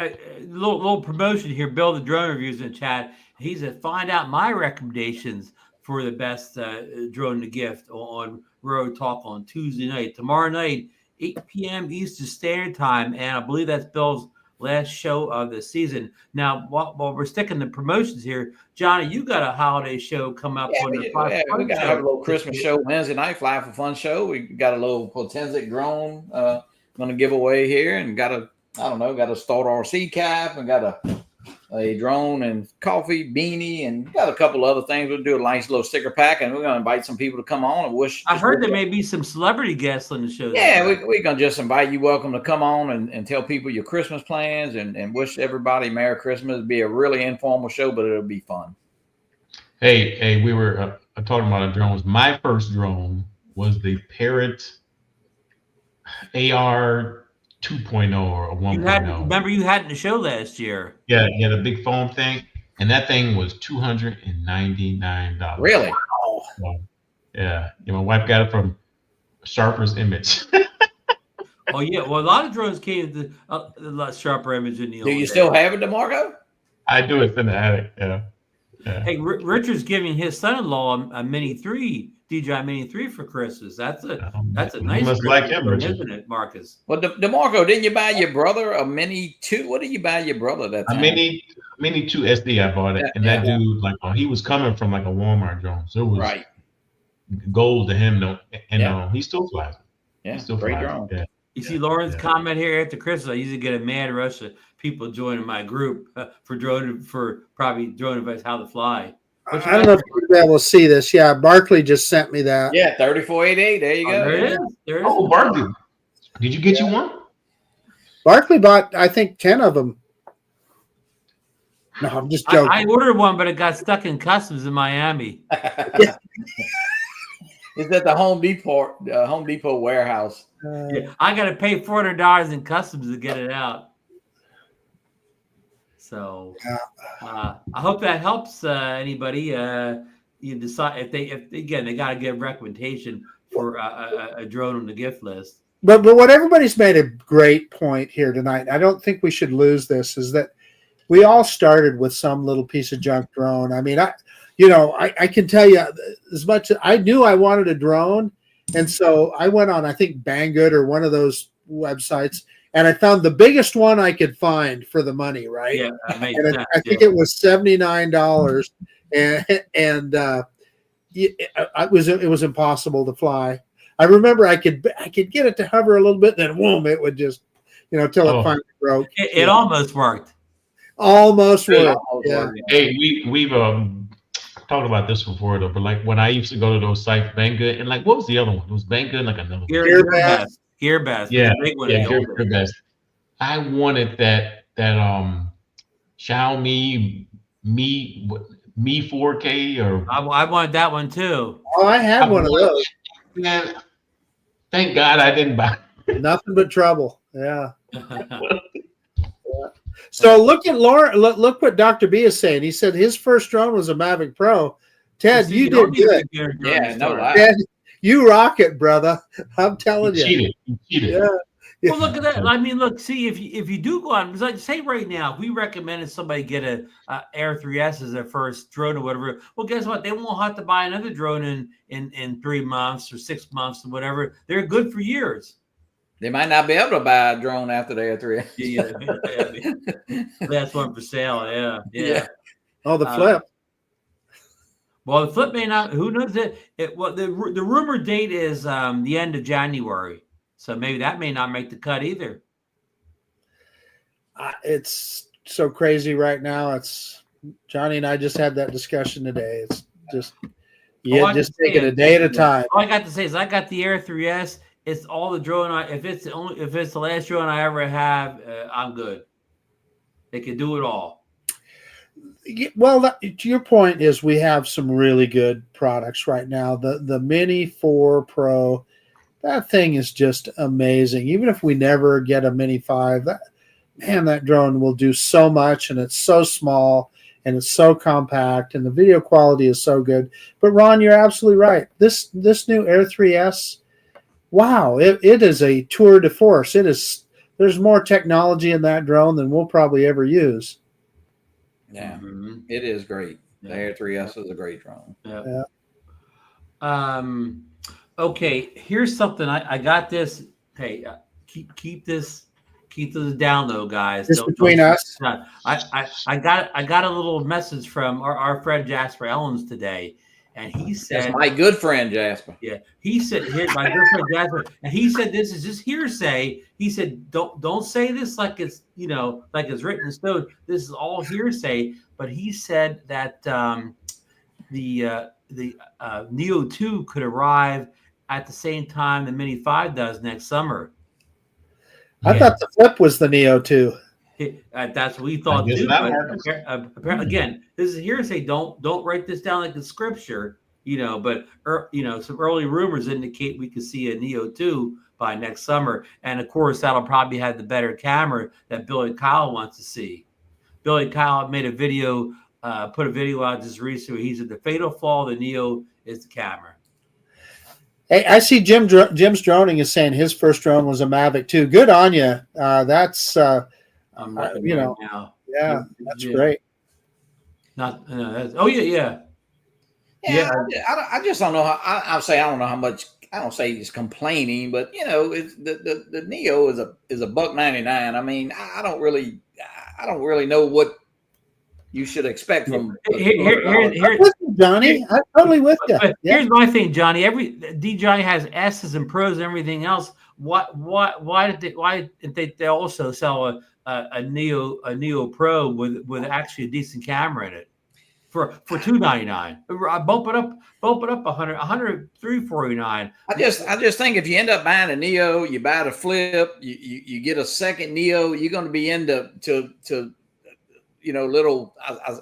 little promotion here. Bill, the drone reviews in the chat. He said, find out my recommendations for the best drone to gift on Road Talk on Tuesday night. Tomorrow night, 8 p.m. Eastern Standard Time, and I believe that's Bill's last show of the season. Now, while we're sticking to promotions here, Johnny, you got a holiday show come up. We got to have a little Christmas show Wednesday night, Fly for Fun show. We got a little Potensic drone going to give away here, and got a Start RC cap, and got a a drone and coffee beanie, and got a couple other things. We'll do a nice little sticker pack, and we're going to invite some people to come on and wish. I heard there may be some celebrity guests on the show. Yeah, we're going to just invite you. Welcome to come on and tell people your Christmas plans and wish everybody Merry Christmas. It'll be a really informal show, but it'll be fun. Hey, we were talking about the drones. My first drone was the Parrot AR 2.0 or 1.0. Remember you had in the show last year. Yeah, the big foam thing, and that thing was $299. Really? So, yeah, my wife got it from Sharper's Image. Oh yeah, well a lot of drones came with a lot Sharper Image in the. Do you still have it, DeMarco? I do. It's in the attic. Yeah. Hey, Richard's giving his son-in-law a Mini 3, DJI Mini 3 for Christmas. That's a nice. Must like him, Richard, isn't it, Marcus? Well, DeMarco, didn't you buy your brother a Mini 2? What did you buy your brother that time? A Mini 2 SD. I bought it, and that dude, he was coming from like a Walmart drone, so it was gold to him. Though, and he still flies. Yeah, still great flies. drone. Yeah. You see Lauren's comment here after Christmas. I usually get a mad rush of people joining my group for probably drone advice how to fly. I don't know if you'll be able to see this. Yeah, Barkley just sent me that. Yeah, 3488. There you go. There it is. There it is. Oh, Barkley, did you get you one? Barkley bought, I think, 10 of them. No, I'm just joking. I ordered one, but it got stuck in customs in Miami. It's at the Home Depot warehouse. Yeah, I got to pay $400 in customs to get it out. So I hope that helps anybody. You decide if they got to get a recommendation for a drone on the gift list. But what everybody's made a great point here tonight. I don't think we should lose this. Is that we all started with some little piece of junk drone. I mean, I can tell you as much as I knew I wanted a drone. And so I went on, I think, Banggood or one of those websites, and I found the biggest one I could find for the money, right? Yeah, I think it was $79, and it was impossible to fly. I remember I could get it to hover a little bit, and then boom, it would just, till it finally broke. It almost worked. Almost worked. Yeah. Hey, we've talked about this before though, but like when I used to go to those sites, Banggood, and what was the other one? It was Banggood and like another Gearbest. Yeah, Gearbest. I wanted that Xiaomi Mi 4K or I wanted that one too. Oh, I had one of those. Man, thank God I didn't buy it. Nothing but trouble. Yeah. So look at Lauren. Look what Dr. B is saying. He said his first drone was a Mavic Pro. Ted, you did good. Yeah, no lie. Ted, you rock it, brother. I'm telling you. You cheated. Yeah. Well, look at that. I mean, look. See, if you do go on, like say right now, if we recommended somebody get a Air 3S as their first drone or whatever. Well, guess what? They won't have to buy another drone in 3 months or 6 months or whatever. They're good for years. They might not be able to buy a drone after they are 3. Yeah, that's one for sale. Yeah. Oh, the Flip. Well, the Flip may not. Who knows it? Well, the rumor date is the end of January, so maybe that may not make the cut either. It's so crazy right now. It's Johnny and I just had that discussion today. It's just just take it a day at a time. All I got to say is I got the Air 3S. It's all the drone. If it's the last drone I ever have, I'm good. They can do it all. Well, to your point is we have some really good products right now. The Mini 4 Pro, that thing is just amazing. Even if we never get a Mini 5, that drone will do so much, and it's so small and it's so compact, and the video quality is so good. But Ron, you're absolutely right. This new Air 3S. Wow, it is a tour de force. There's more technology in that drone than we'll probably ever use. Yeah, It is great. The Air 3S is a great drone. Yeah. Okay, here's something. I got this. Hey, keep this down low, guys. Just between us. I got a little message from our friend Jasper Ellens today, and he said, "That's my good friend Jasper." Yeah, he said, "Here's my good friend Jasper," and he said, "This is just hearsay." He said, "Don't say this like it's like it's written in stone. This is all hearsay." But he said that the Neo 2 could arrive at the same time the Mini 5 does next summer. I thought the Flip was the Neo 2. That's what we thought too. But apparently, again, this is hearsay. Don't write this down like it's scripture, But some early rumors indicate we could see a Neo 2 by next summer, and of course that'll probably have the better camera that Billy Kyle wants to see. Billy Kyle made a video, put a video out just recently. He said the fatal flaw of the Neo is the camera. Hey, I see Jim's Droning is saying his first drone was a Mavic too. Good on you. That's I'm looking right now. Yeah, that's great. Yeah. I just don't know how. I'll say I don't know how much. I don't say he's complaining, but it's the Neo is a $199. I mean, I don't really know what you should expect from here's Johnny. I'm totally with you. Here's my thing, Johnny. Every DJI has S's and Pros and everything else. Why did they also sell a Neo Pro with actually a decent camera in it for $299? Bump it up $100, $349. I just think if you end up buying a Neo, you buy the Flip, you get a second Neo, you're going to be into little,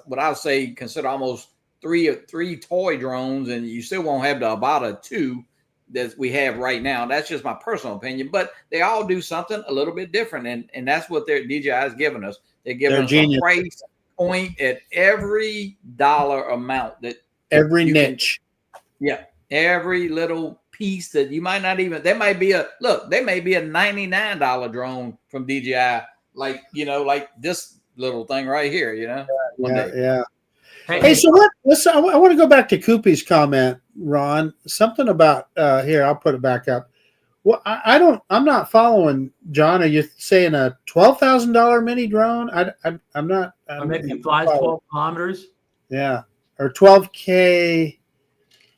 what I would say, consider almost three toy drones, and you still won't have the Avata 2 that we have right now. That's just my personal opinion, but they all do something a little bit different, and that's what their DJI is giving us. They're giving us a price point at every dollar amount that every niche. Every little piece that you might not even. There may be a $99 drone from DJI, like this little thing right here. Yeah. Hey, so listen, I want to go back to Koopy's comment, Ron. Something about here. I'll put it back up. Well, I'm not following, John. Are you saying a $12,000 mini drone? I'm not. Maybe it flies 12 kilometers. Yeah, or 12K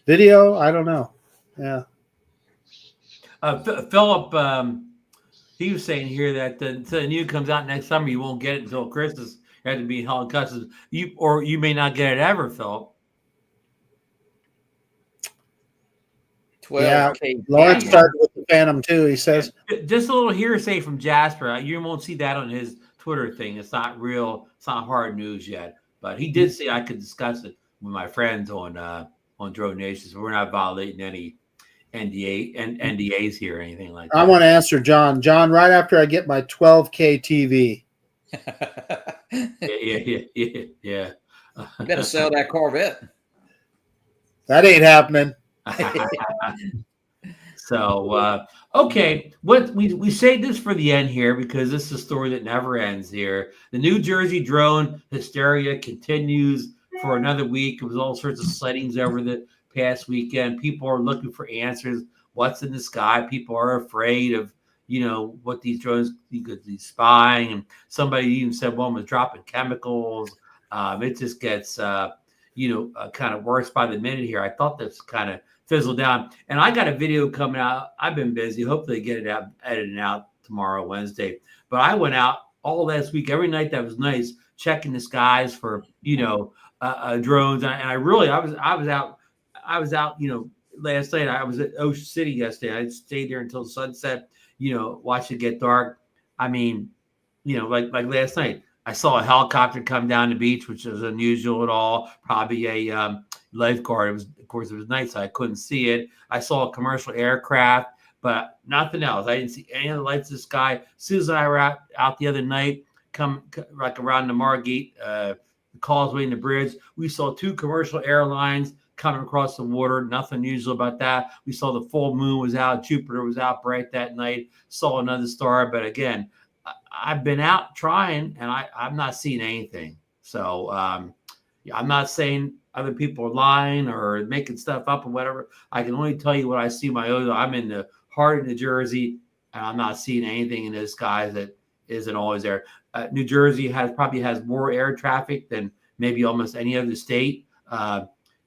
video. I don't know. Yeah. Philip, he was saying here that the new comes out next summer. You won't get it until Christmas. You have to be held custody. You may not get it ever, Philip. 12K. Lawrence started with the Phantom too. He says just a little hearsay from Jasper. You won't see that on his Twitter thing. It's not real. It's not hard news yet. But he did say I could discuss it with my friends on DroneNation. So we're not violating any NDAs here or anything like that. I want to answer John. John, right after I get my 12K TV. Yeah. You better sell that Corvette. That ain't happening. So okay, what we saved this for the end here because this is a story that never ends here. The New Jersey drone hysteria continues for another week. It was all sorts of sightings over the past weekend. People are looking for answers. What's in the sky? People are afraid of what these drones could be spying, and somebody even said one was dropping chemicals. It just gets kind of worse by the minute here. I thought this kind of fizzled down, and I got a video coming out. I've been busy. Hopefully get it out, edited out tomorrow, Wednesday. But I went out all last week, every night that was nice, checking the skies for drones. And I was out. Last night I was at Ocean City yesterday. I stayed there until sunset. Watch it get dark. I mean, like last night, I saw a helicopter come down the beach, which is unusual at all. Probably a lifeguard. Of course, it was night, so I couldn't see it. I saw a commercial aircraft, but nothing else. I didn't see any of the lights in the sky. Susan and I were out the other night, like around the Margate, the Causeway and the bridge. We saw two commercial airlines coming across the water. Nothing unusual about that. We saw the full moon was out. Jupiter was out bright that night. Saw another star. But again, I've been out trying, and I'm not seeing anything. So I'm not saying other people are lying or making stuff up or whatever. I can only tell you what I see my own. I'm in the heart of New Jersey, and I'm not seeing anything in the skies that isn't always there. New Jersey probably has more air traffic than maybe almost any other state.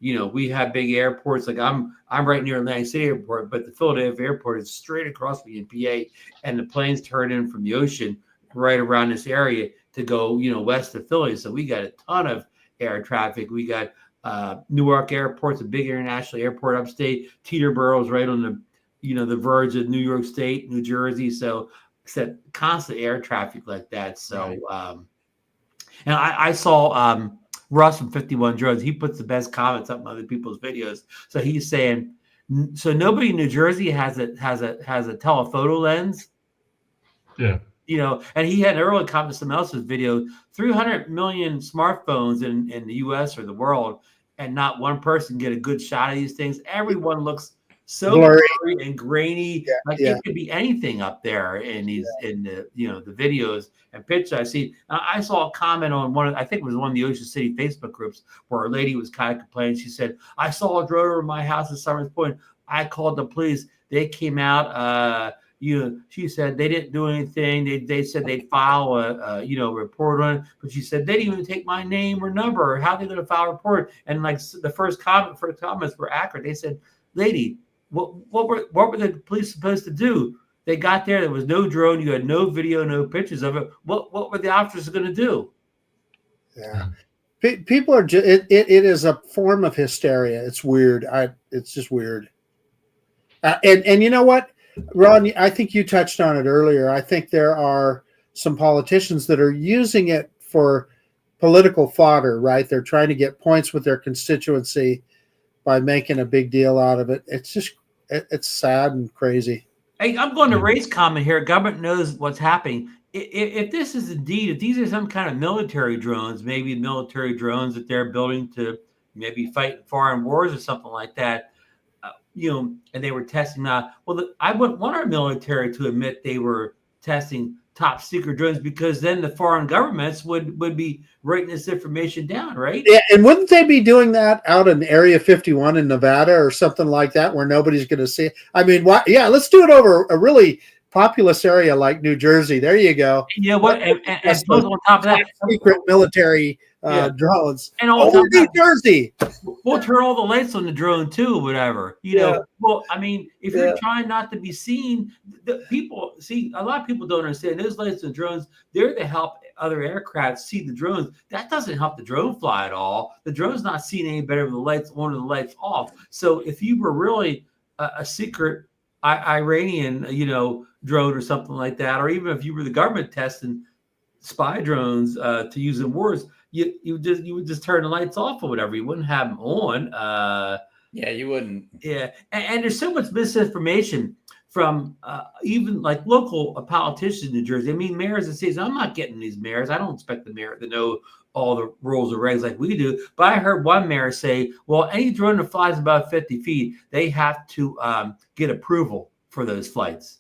we have big airports. Like I'm right near Atlantic City Airport, but the Philadelphia Airport is straight across me in PA, and the planes turn in from the ocean right around this area to go, west of Philly. So we got a ton of air traffic. We got Newark Airport's a big international airport upstate. Teterboro is right on the verge of New York State, New Jersey. So except constant air traffic like that. So and I saw Russ from 51 Drones. He puts the best comments up in other people's videos. So he's saying, so nobody in New Jersey has a telephoto lens. Yeah. And he had an early comment to someone else's video, 300 million smartphones in the US or the world, and not one person get a good shot of these things. Everyone looks so blurry and grainy. It could be anything up there in the videos and pictures I see. I saw a comment on I think it was one of the Ocean City Facebook groups where a lady was kind of complaining. She said, I saw a drone over my house at Summers Point. I called the police. They came out. She said they didn't do anything. They said they'd file a report on it, but she said they didn't even take my name or number. How are they going to file a report? And like the first comments were accurate. They said, lady, what were the police supposed to do? They got there was no drone. You had no video, no pictures of it. What were the officers going to do? Yeah, people are. It is a form of hysteria. It's weird. It's just weird. And you know what, Ron? I think you touched on it earlier. I think there are some politicians that are using it for political fodder. Right? They're trying to get points with their constituency by making a big deal out of it. It's sad and crazy. Hey, I'm going to raise comment here. Government knows what's happening. If this is if these are some kind of military drones, maybe military drones that they're building to maybe fight foreign wars or something like that, and they were testing out. Well, I wouldn't want our military to admit they were testing top secret drones, because then the foreign governments would be writing this information down, right? Yeah, and wouldn't they be doing that out in Area 51 in Nevada or something like that, where nobody's going to see it? I mean, why? Yeah, let's do it over a really populous area like New Jersey. There you go. You know what? And on top of that, secret military drones. And all over New Jersey. We'll turn all the lights on the drone too, whatever. Well, I mean, if you're trying not to be seen, a lot of people don't understand those lights on drones. They're to help other aircraft see the drones. That doesn't help the drone fly at all. The drone's not seeing any better with the lights on or the lights off. So if you were really a secret Iranian, drone or something like that, or even if you were the government testing spy drones to use in wars, you would just turn the lights off or whatever. You wouldn't have them on. You wouldn't. Yeah, and there's so much misinformation from even like local politicians in New Jersey. I mean, mayors and cities. I'm not getting these mayors. I don't expect the mayor to know all the rules or regs like we do. But I heard one mayor say, well, any drone that flies about 50 feet, they have to get approval for those flights.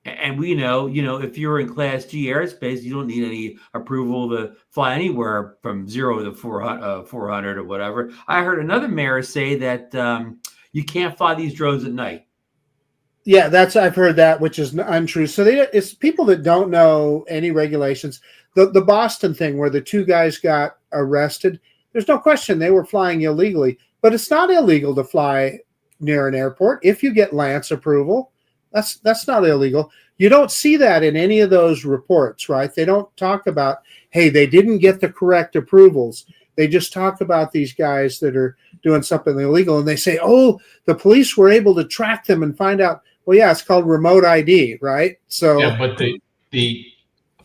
And we know, if you're in Class G airspace, you don't need any approval to fly anywhere from 0 to 400 or whatever. I heard another mayor say that you can't fly these drones at night. Yeah, I've heard that, which is untrue. So it's people that don't know any regulations. The Boston thing where the two guys got arrested, there's no question they were flying illegally, but it's not illegal to fly near an airport if you get Lance approval. That's not illegal. You don't see that in any of those reports, right? They don't talk about, hey, they didn't get the correct approvals. They just talk about these guys that are doing something illegal, and they say, oh, the police were able to track them and find out. Well, yeah, it's called remote ID, right? So yeah, but the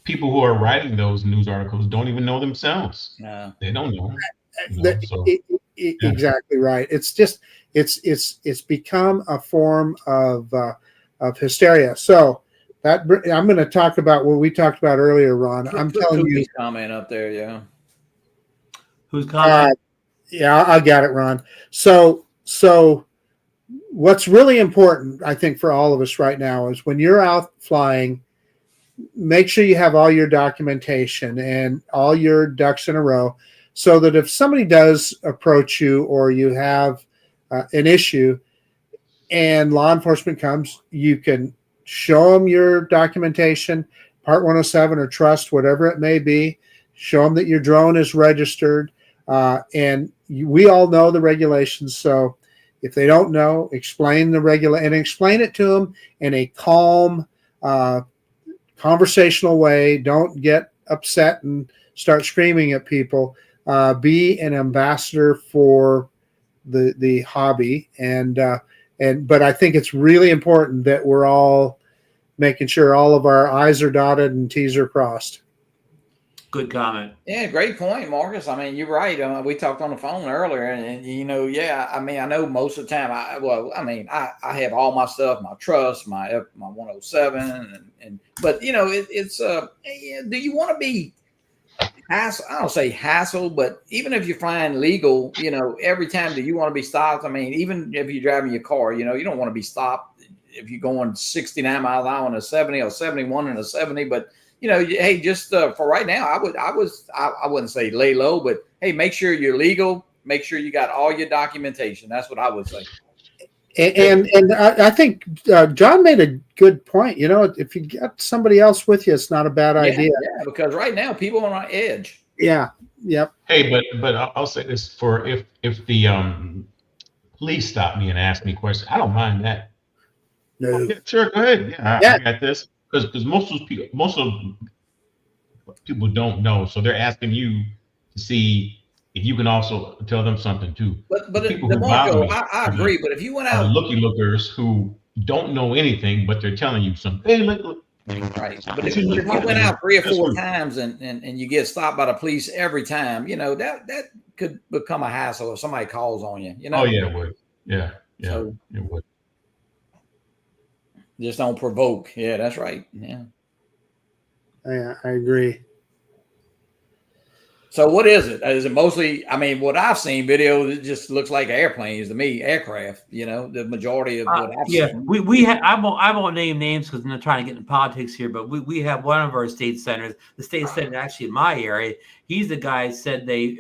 people who are writing those news articles don't even know themselves. No, they don't know. Exactly right. It's just it's become a form of hysteria. So that I'm going to talk about what we talked about earlier, Ron. I'm telling you, comment up there, yeah. Who's comment? I got it, Ron. So what's really important, I think, for all of us right now is when you're out flying, make sure you have all your documentation and all your ducks in a row, so that if somebody does approach you or you have an issue and law enforcement comes, you can show them your documentation, Part 107 or trust, whatever it may be. Show them that your drone is registered, and we all know the regulations. So if they don't know, explain the and explain it to them in a calm, conversational way. Don't get upset and start screaming at people. Be an ambassador for the hobby, but I think it's really important that we're all making sure all of our I's are dotted and T's are crossed. Good comment. Yeah, great point, Marcus. I mean, you're right. We talked on the phone earlier, and I mean, I know most of the time. I have all my stuff, my truss, my 107, but it's do you want to be hassle? I don't say hassle, but even if you find legal, every time do you want to be stopped? I mean, even if you're driving your car, you don't want to be stopped if you're going 69 miles an hour in a 70 or 71 in a 70, but hey, just for right now, I wouldn't say lay low, but hey, make sure you're legal. Make sure you got all your documentation. That's what I would say. And I think John made a good point. If you got somebody else with you, it's not a bad idea. Yeah, because right now people are on edge. Yeah. Yep. Hey, but I'll say this: for if the police stop me and ask me questions, I don't mind that. No. Yeah, sure, go ahead. Yeah, I got this. Because most of people don't know, so they're asking you to see if you can also tell them something too. But DeMarco, I agree. But if you went out, looky-lookers who don't know anything, but they're telling you something. Hey, look. Right. But if you went out 3 or 4 times and you get stopped by the police every time, that could become a hassle if somebody calls on you. Oh yeah, it would. Yeah, so, it would. Just don't provoke. Yeah, that's right. Yeah. Yeah, I agree. So what is it? Is it mostly, I mean, what I've seen videos, it just looks like airplanes to me, aircraft, the majority of what I've seen. We have, I won't name names because I'm not trying to get into politics here, but we have one of our state senators, the state senator actually in my area. He's the guy who said they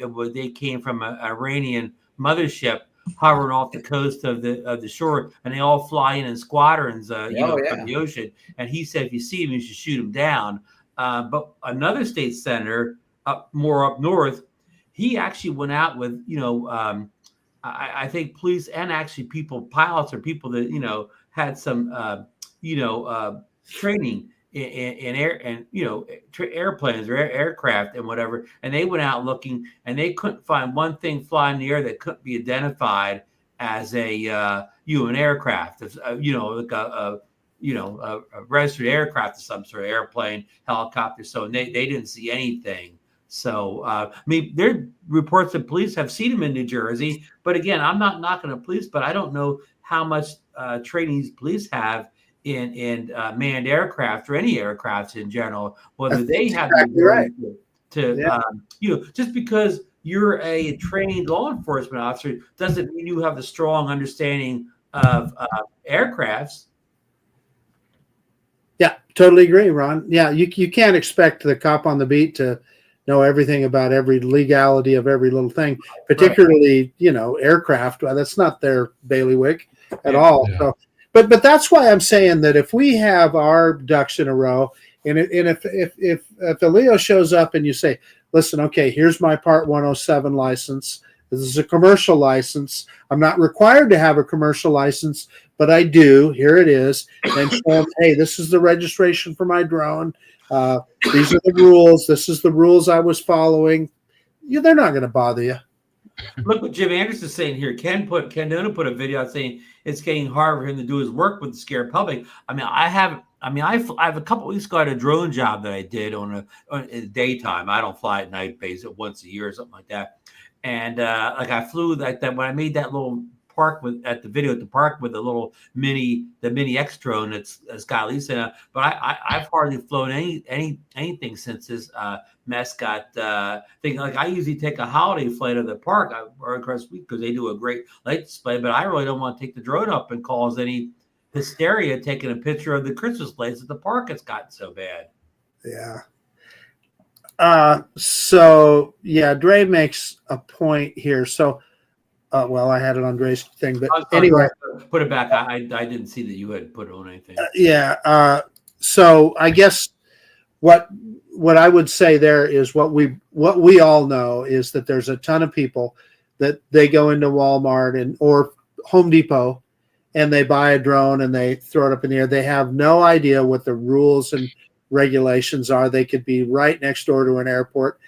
came from an Iranian mothership hovering off the coast of the shore, and they all fly in squadrons, from the ocean. And he said, if you see them, you should shoot them down. But another state senator more up north, he actually went out with, I think police and actually pilots or people that, had some, training in air and, airplanes or aircraft and whatever. And they went out looking and they couldn't find one thing flying in the air that couldn't be identified as an aircraft, like a registered aircraft of some sort of airplane, helicopter. So they didn't see anything. So, there are reports that police have seen them in New Jersey. But again, I'm not knocking the police, but I don't know how much training these police have in manned aircraft or any aircrafts in general, whether they have exactly right. Just because you're a trained law enforcement officer doesn't mean you have a strong understanding of aircrafts. Yeah, totally agree, Ron. Yeah, you can't expect the cop on the beat to know everything about every legality of every little thing, particularly, aircraft. Well, that's not their bailiwick at all. Yeah. So, but that's why I'm saying that if we have our ducks in a row, and if the Leo shows up and you say, listen, okay, here's my Part 107 license. This is a commercial license. I'm not required to have a commercial license, but I do. Here it is. And show them, hey, this is the registration for my drone. These are the rules. This is the rules I was following. They're not going to bother you. Look what Jim Anderson's saying here. Ken Dona put a video out saying it's getting hard for him to do his work with the scared public. I have a couple weeks ago, I had a drone job that I did in the daytime. I don't fly at night, base it once a year or something like that. And I flew like that when I made that little park at the park with the little Mini X drone that's got Lisa. But I've hardly flown anything since this mess got thing. Like I usually take a holiday flight of the park or across the week because they do a great light display. But I really don't want to take the drone up and cause any hysteria taking a picture of the Christmas lights at the park. It's gotten so bad. Yeah. So yeah, Dre makes a point here. So. Well, I had it on Dre's thing, but anyway, put it back. I didn't see that you had put it on anything. So I guess what I would say there is what we all know is that there's a ton of people that they go into Walmart or Home Depot and they buy a drone and they throw it up in the air. They have no idea what the rules and regulations are. They could be right next door to an airport.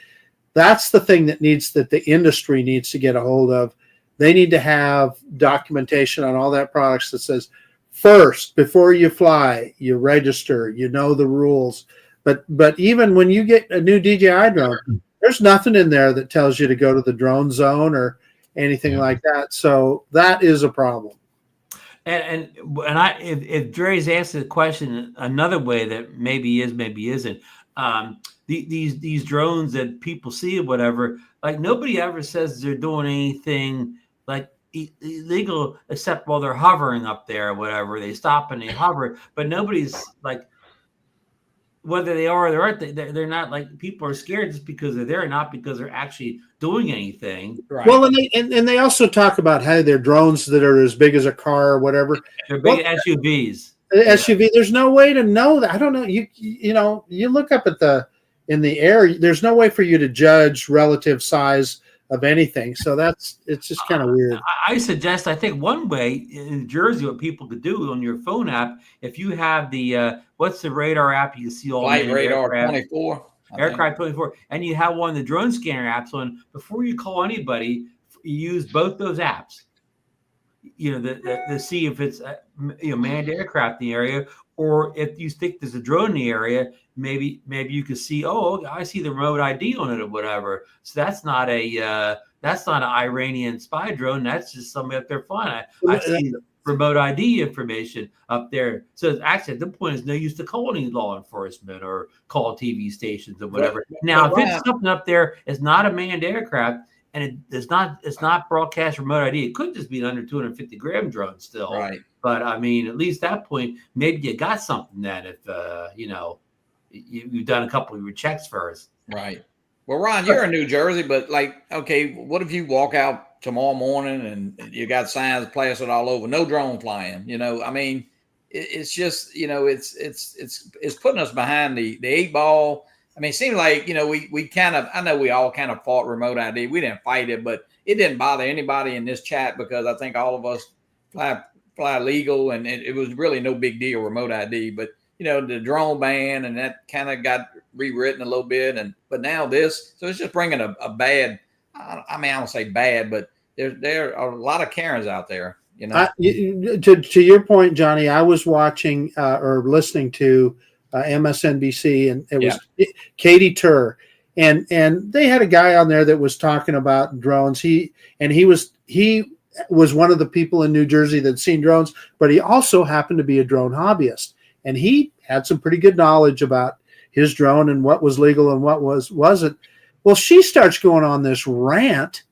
That's the thing that the industry needs to get a hold of. They need to have documentation on all that products that says, first, before you fly, you register, you know the rules. But even when you get a new DJI drone, there's nothing in there that tells you to go to the drone zone or anything like that. So that is a problem. And if Dre's asked the question another way that maybe is, maybe isn't, these drones that people see or whatever, like nobody ever says they're doing anything like illegal except while they're hovering up there or whatever. They stop and they hover, but nobody's like, whether they are or they aren't, they're not like, people are scared just because they're there, not because they're actually doing anything. Right. Well, and they also talk about how they're drones that are as big as a car or whatever. They're big SUVs. SUV. There's no way to know that. I don't know. You look up in the air. There's no way for you to judge relative size of anything. So it's just kind of weird. I suggest, I think one way in Jersey, what people could do on your phone app, if you have the, what's the radar app? You can see all Flight Radar 24. Aircraft 24. And you have one of the drone scanner apps on. Before you call anybody, you use both those apps. To see if it's manned aircraft in the area, or if you think there's a drone in the area, maybe you could see, oh, I see the remote ID on it or whatever. So that's not an Iranian spy drone. That's just somebody up there flying. I see remote ID information up there. So actually, at the point, it's no use to call any law enforcement or call TV stations or whatever. Now, if it's something up there, it's not a manned aircraft, and it's not broadcast remote ID. It could just be an under 250 gram drone still. Right. But I mean, at least at that point, maybe you got something then if you've done a couple of your checks first. Right. Well, Ron, you're in New Jersey, but okay, what if you walk out tomorrow morning and you got signs plastered all over, no drone flying? I mean, it's just, it's putting us behind the 8 ball. I mean, it seems like, we kind of, I know we all kind of fought remote ID. We didn't fight it, but it didn't bother anybody in this chat because I think all of us fly legal, and it was really no big deal, remote ID. But, the drone ban, and that kind of got rewritten a little bit. But now this, so it's just bringing a bad, I mean, I don't say bad, but there are a lot of Karens out there, To your point, Johnny, I was watching or listening to MSNBC, and it was Katie Tur, and they had a guy on there that was talking about drones. He was one of the people in New Jersey that'd seen drones, but he also happened to be a drone hobbyist, and he had some pretty good knowledge about his drone and what was legal and what wasn't. Well, she starts going on this rant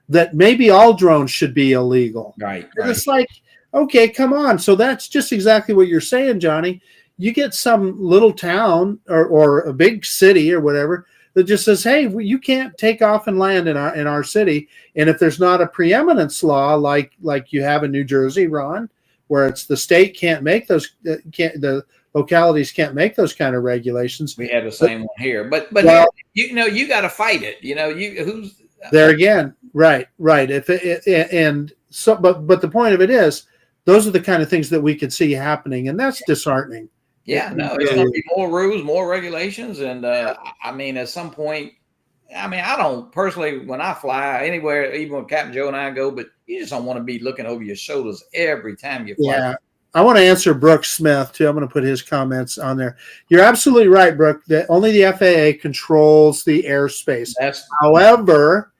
that maybe all drones should be illegal. Right. And it's like, okay, come on. So that's just exactly what you're saying, Johnny. You get some little town or a big city or whatever that just says, hey, you can't take off and land in our city. And if there's not a preeminence law like you have in New Jersey, Ron, where it's the state can't make those, the localities can't make those kind of regulations. We have the same one here, but well, you got to fight it. Who's there again? Right. But the point of it is, those are the kind of things that we could see happening, and that's disheartening. Yeah, no, it's going to be more rules, more regulations. And I mean, at some point, I mean, I don't personally, when I fly anywhere, even when Captain Joe and I go, but you just don't want to be looking over your shoulders every time you fly. Yeah. I want to answer Brooke Smith too. I'm going to put his comments on there. You're absolutely right, Brooke, that only the FAA controls the airspace. However,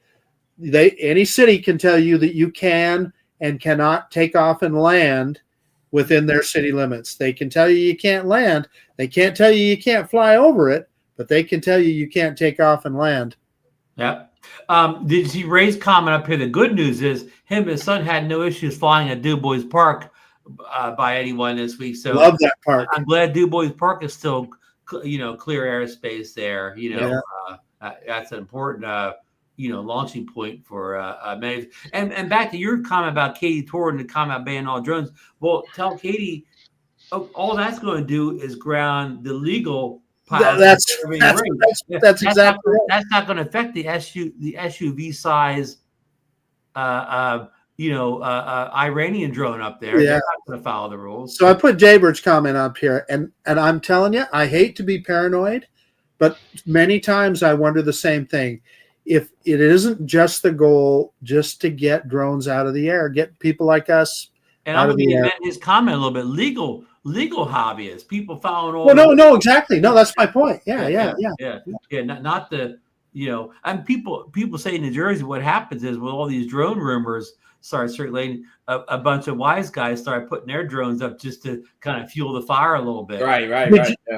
any city can tell you that you can and cannot take off and land within their city limits. They can tell you can't land. They can't tell you can't fly over it, but they can tell you can't take off and land. Yeah. Did you raise comment up here? The good news is him and his son had no issues flying at DuBois Park by anyone this week. So love that park. I'm glad DuBois Park is still, clear airspace there. That's an important, launching point for many. And back to your comment about Katie Tur and the comment about banning all drones. Well, tell Katie, all that's going to do is ground the legal. That's exactly. That's not going to affect the SUV size Iranian drone up there. Yeah. They're not going to follow the rules. So I put Jaybird's comment up here, and I'm telling you, I hate to be paranoid, but many times I wonder the same thing. If it isn't just the goal, just to get drones out of the air, get people like us and out I'm of the air. his comment a little bit. Legal hobbyists, people following all. Well, no, exactly. No, that's my point. Yeah. Not the, and people say in New Jersey, what happens is with all these drone rumors start circulating, a bunch of wise guys start putting their drones up just to kind of fuel the fire a little bit. Right.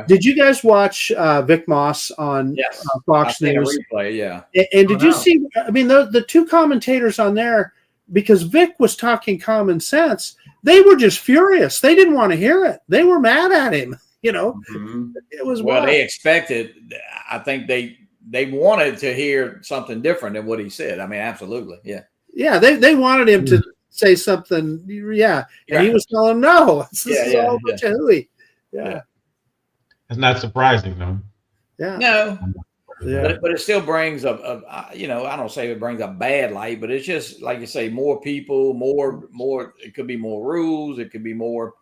Did you guys watch Vic Moss on Fox News? Replay, yeah. And did you see? I mean, the two commentators on there, because Vic was talking common sense, they were just furious. They didn't want to hear it. They were mad at him. Mm-hmm. It was they expected. I think they wanted to hear something different than what he said. I mean, absolutely, yeah. Yeah, they wanted him to say something. Yeah, and he was telling them, no. This is all a bunch of hooey. Yeah, it's not surprising though. Yeah, no. Yeah. But it still brings I don't say it brings a bad light, but it's just like you say, more people, more. It could be more rules. It could be more.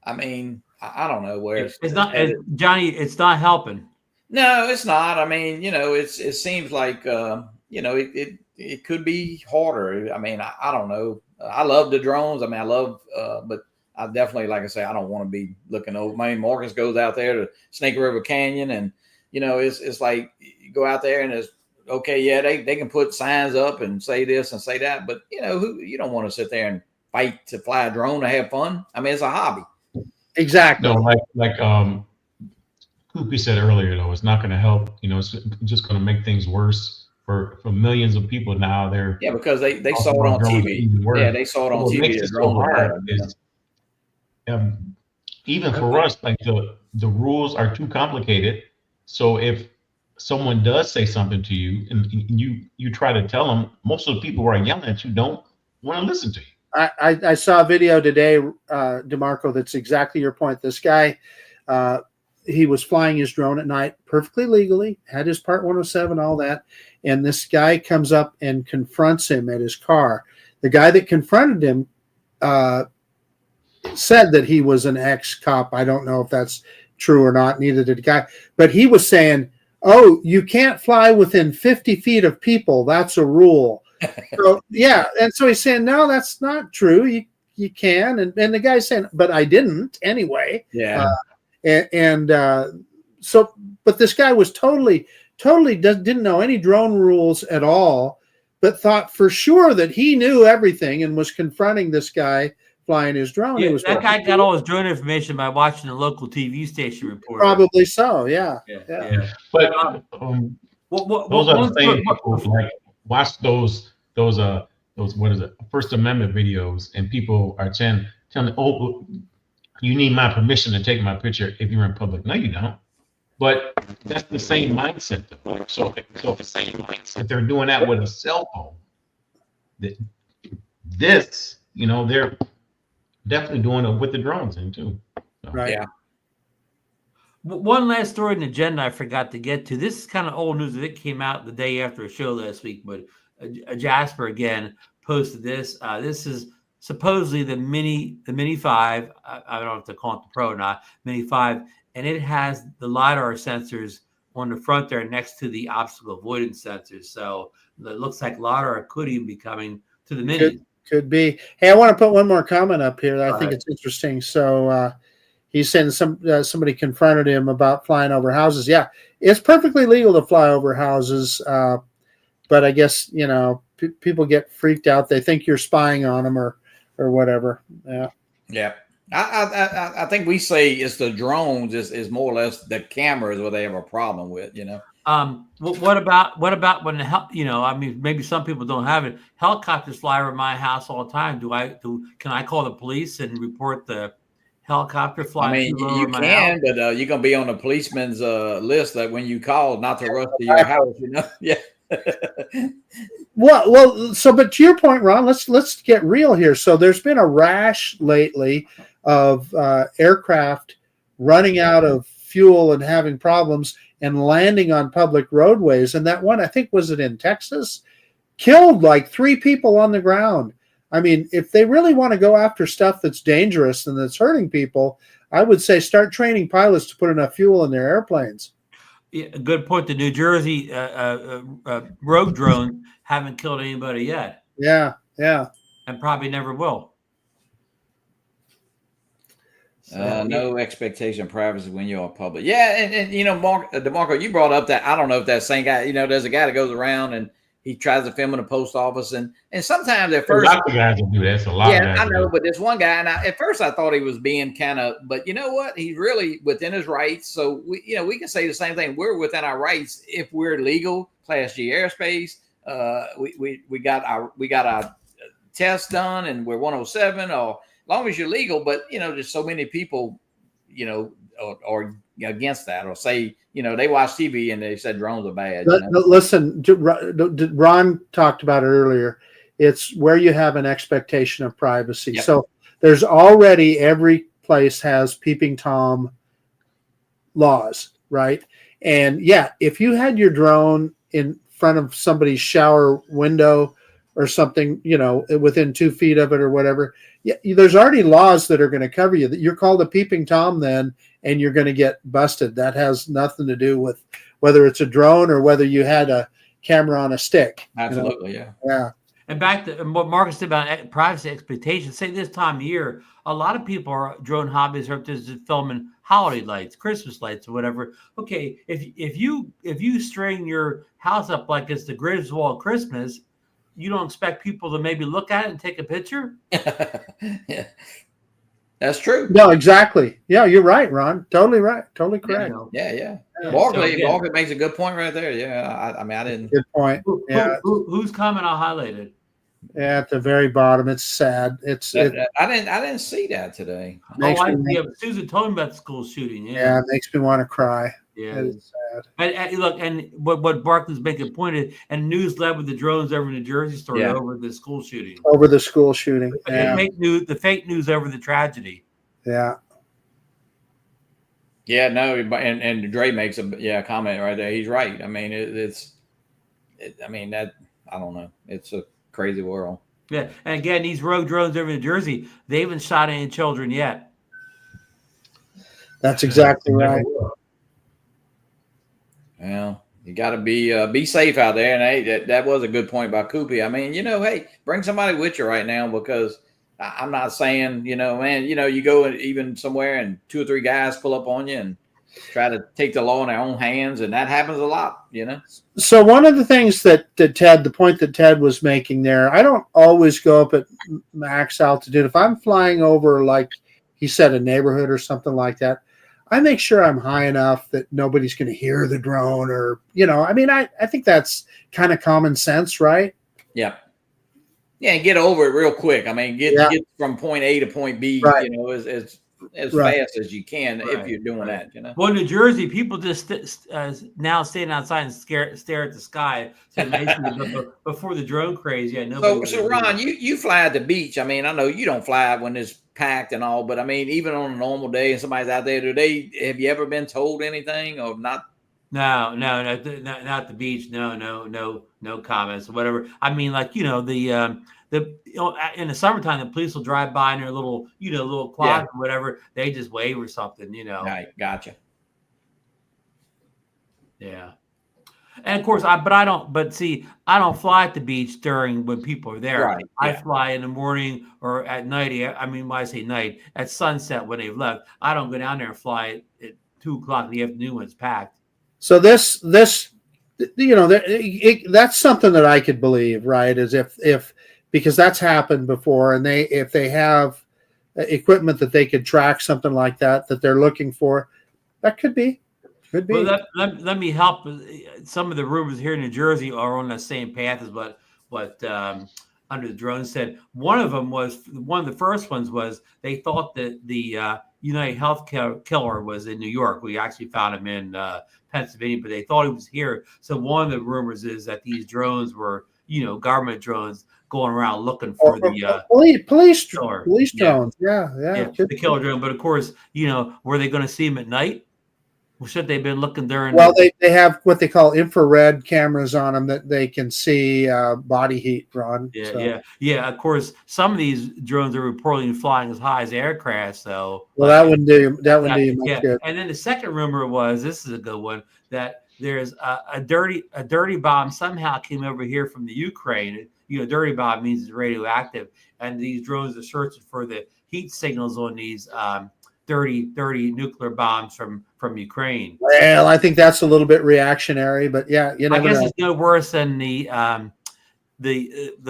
I mean, I don't know where it's not, Johnny. It's not helping. No, it's not. I mean, it seems like it could be harder. I mean, I don't know. I love the drones. I mean, but I definitely, like I say, I don't want to be looking over. My Marcus goes out there to Snake River Canyon, and it's like you go out there and it's okay. Yeah, they can put signs up and say this and say that, but you don't want to sit there and fight to fly a drone to have fun. I mean, it's a hobby. Exactly. No, like Koopy said earlier, though, it's not going to help. It's just going to make things worse for millions of people now. Because they saw it on TV. Yeah, they saw it on TV. Makes it so hard is, even for us, like the rules are too complicated. So if someone does say something to you and you try to tell them, most of the people who are yelling at you don't want to listen to you. I saw a video today, DeMarco, that's exactly your point. This guy, he was flying his drone at night perfectly legally, had his Part 107, all that. And this guy comes up and confronts him at his car. The guy that confronted him said that he was an ex-cop. I don't know if that's true or not. Neither did the guy. But he was saying, oh, you can't fly within 50 feet of people. That's a rule. So, yeah. And so he's saying, no, that's not true. You can. And the guy's saying, but I didn't anyway. Yeah. So, but this guy was totally didn't know any drone rules at all, but thought for sure that he knew everything and was confronting this guy flying his drone. Yeah, that guy got all his drone information by watching the local TV station report. Probably so. Yeah. But those are the same people like watch those what is it, First Amendment videos, and people are telling, oh, you need my permission to take my picture if you're in public. No, you don't. But that's the same mindset. So if they're doing that with a cell phone, they're definitely doing it with the drones in too. So. Right. Yeah. One last story in the agenda I forgot to get to. This is kind of old news. It came out the day after a show last week, but Jasper again posted this. This is supposedly the Mini 5. I don't know if to call it the Pro or not. Mini 5, and it has the Lidar sensors on the front there next to the obstacle avoidance sensors. So it looks like Lidar could even be coming to the Mini. Could be. Hey, I want to put one more comment up here that I think it's interesting. So he's saying somebody confronted him about flying over houses. Yeah, it's perfectly legal to fly over houses, but I guess people get freaked out. They think you're spying on them or whatever. Yeah. I think we say it's the drones is more or less the cameras where they have a problem with. What about when I mean, maybe some people don't have it. Helicopters fly over my house all the time. Can I call the police and report the helicopter flying? I mean, you can, but you're gonna be on the policeman's list that when you call, not to rush to your house. Yeah. Well. So, but to your point, Ron, let's get real here. So, there's been a rash lately of aircraft running out of fuel and having problems and landing on public roadways. And that one, I think, was it in Texas, killed like 3 people on the ground. I mean, if they really want to go after stuff that's dangerous and that's hurting people, I would say start training pilots to put enough fuel in their airplanes. Yeah, good point. The New Jersey rogue drones haven't killed anybody yet. Yeah, yeah. And probably never will. No expectation of privacy when you're in public. Yeah, and you know, DeMarco, you brought up that, I don't know if that same guy, you know, there's a guy that goes around and he tries to film in the post office, and sometimes at first, a lot of guys will do that. That's a lot. Yeah, I know, but this one guy, and at first I thought he was being kind of, but you know what? He's really within his rights. So we can say the same thing. We're within our rights if we're legal, Class G airspace. We got our test done, and we're 107, or as long as you're legal. But you know, there's so many people, you know, or against that, or say, you know, they watch TV and they said drones are bad. You know? Listen, Ron talked about it earlier. It's where you have an expectation of privacy. Yep. So there's already, every place has peeping Tom laws, right? And yeah, if you had your drone in front of somebody's shower window or something, you know, within 2 feet of it or whatever, yeah, there's already laws that are going to cover you. You're called a peeping Tom then, and you're going to get busted. That has nothing to do with whether it's a drone or whether you had a camera on a stick. Absolutely, you know? Yeah. And back to what Marcus said about privacy expectations, say this time of year, a lot of people are drone hobbyists are just filming holiday lights, Christmas lights, or whatever. Okay, if you string your house up like it's the Griswold Christmas, you don't expect people to maybe look at it and take a picture? Yeah. That's true. No, exactly. Yeah, you're right, Ron. Totally right. Totally correct. Yeah. Morgan makes a good point right there. Yeah, I mean, I didn't. Good point. Whose comment I highlighted? Yeah, at the very bottom. It's sad. I didn't see that today. Susan told me about the school shooting. Yeah, it makes me want to cry. Yeah, it is sad. And look, and what Barkley's making point is, and news led with the drones over New Jersey story over the school shooting. Over the school shooting. Yeah. The fake news over the tragedy. Yeah. Yeah, no, and Dre makes a comment right there. He's right. I mean, I don't know. It's a crazy world. Yeah, and again, these rogue drones over New Jersey, they haven't shot any children yet. That's exactly right. Well, you got to be safe out there, and hey, that was a good point by Koopy. I mean, you know, hey, bring somebody with you right now, because I'm not saying, you know, man, you know, you go even somewhere and 2 or 3 guys pull up on you and try to take the law in their own hands, and that happens a lot, you know. So one of the things the point that Ted was making there, I don't always go up at max altitude. If I'm flying over, like he said, a neighborhood or something like that, I make sure I'm high enough that nobody's going to hear the drone, or, you know, I mean, I think that's kind of common sense, right? Yeah. Yeah, and get over it real quick. I mean, get from point A to point B, you know, as fast as you can if you're doing that, you know. Well, in New Jersey, people just now stand outside and stare at the sky. So before the drone craze, So Ron, you fly at the beach. I mean, I know you don't fly when it's packed and all, but I mean, even on a normal day and somebody's out there, have you ever been told anything or not? No, not the beach. No comments or whatever. I mean, like, you know, in the summertime, the police will drive by in their little closet or whatever. They just wave or something, you know. Right, gotcha. Yeah, and of course, I don't fly at the beach when people are there. Right. I fly in the morning or at night. I mean, when I say night, at sunset when they've left. I don't go down there and fly at 2:00 in the afternoon when it's packed. So this, you know, that's something that I could believe, right? Is if because that's happened before, and if they have equipment that they could track something like that they're looking for, that could be. Well, let me help. Some of the rumors here in New Jersey are on the same path as what Under the Drone said. One of the first ones was they thought that the United Health killer was in New York. We actually found him in Pennsylvania, but they thought he was here. So one of the rumors is that these drones were, you know, government drones going around looking for the police drones. Yeah, the killer drone. But of course, you know, were they going to see him at night? should they have been looking during? Well, they have what they call infrared cameras on them that they can see body heat, Ron. Yeah, so. yeah. Of course, some of these drones are reportedly flying as high as aircraft. So, well, that wouldn't do you much good. And then the second rumor was, this is a good one, that there's a dirty bomb somehow came over here from the Ukraine. Dirty bomb means it's radioactive, and these drones are searching for the heat signals on these dirty nuclear bombs from Ukraine. Well, I think that's a little bit reactionary, but yeah, I guess it's no worse than the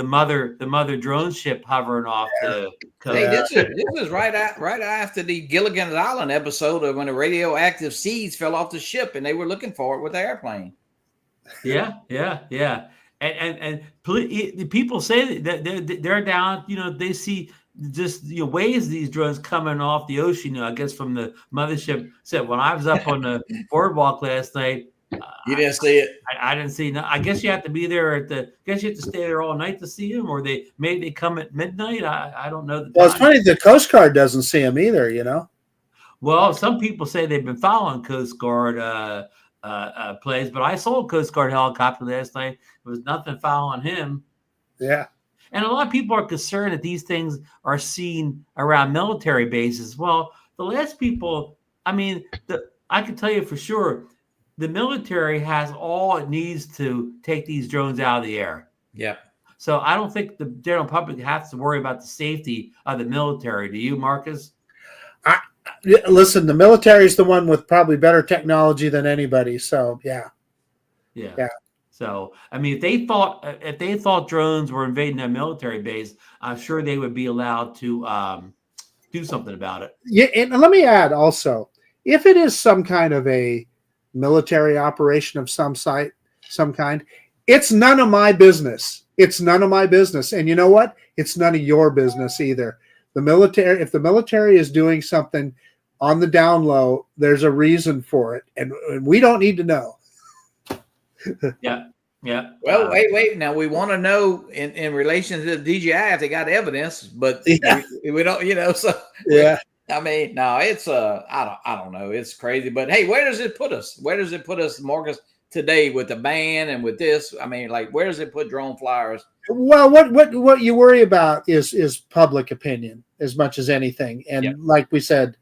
mother drone ship hovering off the coast. Hey, this is right after the Gilligan's Island episode of when the radioactive seeds fell off the ship and they were looking for it with the airplane. Yeah. And the people say that they're down. They see just waves of these drones coming off the ocean. I guess from the mothership. Said when I was up on the boardwalk last night, you didn't see it. I didn't see. I guess you have to be there I guess you have to stay there all night to see them, or maybe they come at midnight. I don't know. Well, it's funny the Coast Guard doesn't see them either. Well, some people say they've been following Coast Guard plays, but I saw a Coast Guard helicopter last night. There was nothing following him. Yeah. And a lot of people are concerned that these things are seen around military bases. Well, the last people, I can tell you for sure, the military has all it needs to take these drones out of the air. Yeah. So I don't think the general public has to worry about the safety of the military. Do you, Marcus? Listen, the military is the one with probably better technology than anybody. So yeah. So if they thought drones were invading their military base, I'm sure they would be allowed to do something about it. Yeah, and let me add also, if it is some kind of a military operation of some kind, it's none of my business. It's none of my business, and you know what? It's none of your business either. If the military is doing something on the down low, there's a reason for it, and we don't need to know. Yeah. Well, wait. Now we want to know in relation to the DJI if they got evidence, but we don't. So yeah. No, it's I don't know. It's crazy, but hey, where does it put us? Where does it put us, Marcus, today with the ban and with this? Where does it put drone flyers? Well, what you worry about is public opinion as much as anything, and like we said,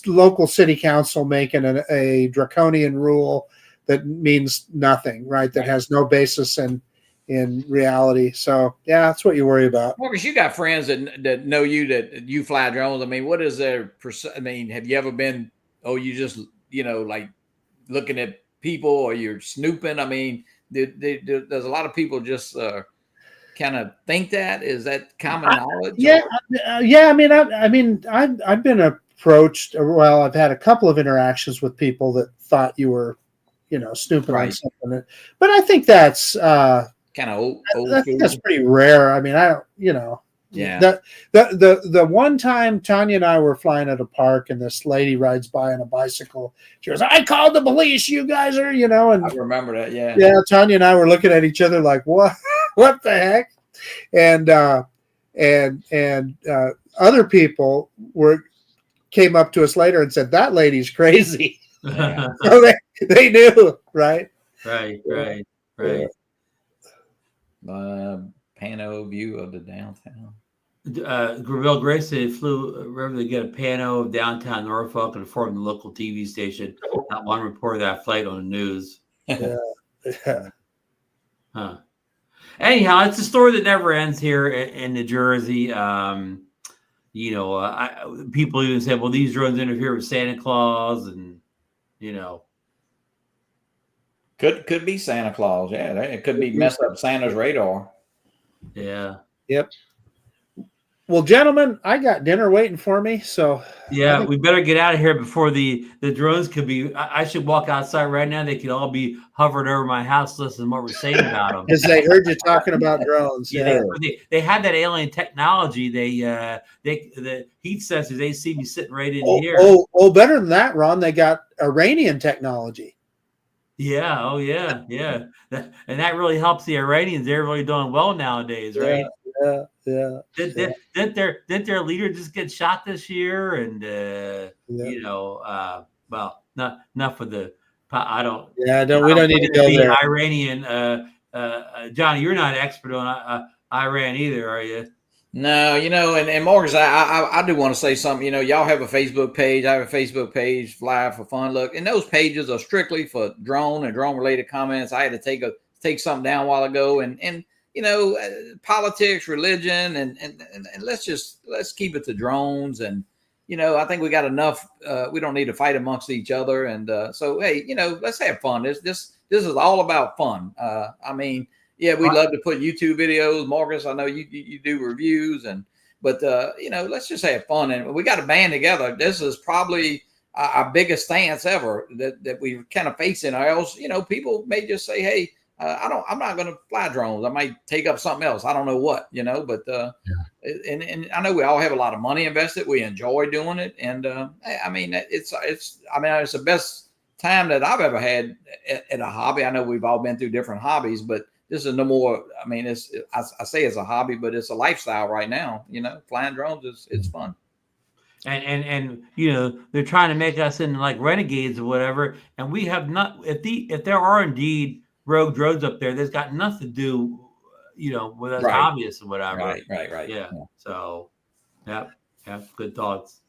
local city council making a draconian rule that means nothing, right? That has no basis in reality. So yeah, that's what you worry about. Marcus, you got friends that know you, that you fly drones. What is their have you ever been, you just, looking at people, or you're snooping? There's a lot of people just kind of think that. Is that common knowledge? I've been approached. Well, I've had a couple of interactions with people that thought you were, snooping on something. But I think that's kind of old. I think that's pretty rare. I don't, Yeah. The one time Tanya and I were flying at a park and this lady rides by on a bicycle. She goes, "I called the police. You guys are, and I remember that. Yeah. Yeah. Tanya and I were looking at each other like, what the heck? And other people came up to us later and said, that lady's crazy. So they knew, right? Right. Pano view of the downtown. Gravel Gracie flew over to get a pano of downtown Norfolk and informed the local TV station. Not one reported that flight on the news. Yeah. Huh. Anyhow, it's a story that never ends here in New Jersey. People even say, well, these drones interfere with Santa Claus, and could be Santa Claus. Yeah, it could be messed up Santa's radar. Yeah. Yep. Well, gentlemen, I got dinner waiting for me, so yeah, we better get out of here before the drones could be. I should walk outside right now. They could all be hovering over my house, listening to what we're saying about them. Because they heard you talking about drones. Yeah, they had that alien technology. The heat sensors. They see me sitting right in here. Oh, better than that, Ron. They got Iranian technology. Yeah. Oh, yeah. And that really helps the Iranians. They're really doing well nowadays, right? Yeah. Didn't their leader just get shot this year? And well, enough for the. I don't. Yeah, we don't need to go there. Iranian. Johnny, you're not an expert on Iran either, are you? No, and Marcus, I do want to say something. Y'all have a Facebook page. I have a Facebook page, Fly for Fun. Look, and those pages are strictly for drone and drone related comments. I had to take something down a while ago, and politics, religion, and let's keep it to drones. And I think we got enough. We don't need to fight amongst each other. And so hey, let's have fun. This is all about fun. Yeah, we love to put YouTube videos. Marcus, I know you do reviews, but let's just have fun. And we got to band together. This is probably our biggest stance ever that we're kind of facing. Or else, people may just say, hey, I'm not going to fly drones. I might take up something else. I don't know what, but and I know we all have a lot of money invested. We enjoy doing it. And it's the best time that I've ever had at a hobby. I know we've all been through different hobbies, but this is no more. I say it's a hobby, but it's a lifestyle right now. Flying drones it's fun. And they're trying to make us into like renegades or whatever. And we have not. If there are indeed rogue drones up there, that's got nothing to do, with us hobbyists or whatever. Right. Yeah. So, yeah. Good thoughts.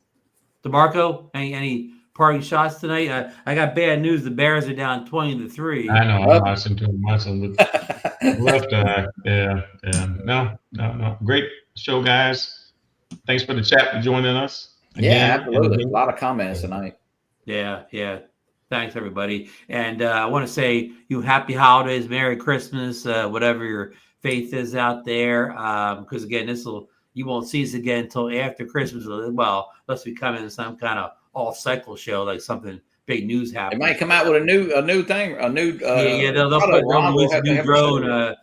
DeMarco, any parting shots tonight? I got bad news. The Bears are down 20-3. I know. I'm watching too much on the left eye. Yeah. No. Great show, guys. Thanks for the chat for joining us. Again, absolutely. A lot of comments tonight. Yeah. Thanks, everybody. And I want to say you happy holidays, Merry Christmas, whatever your faith is out there. Because again, you won't see us again until after Christmas. Well, unless we come in some kind of off-cycle show, like something big news happens. It might come out with a new thing, a new. They'll release a new drone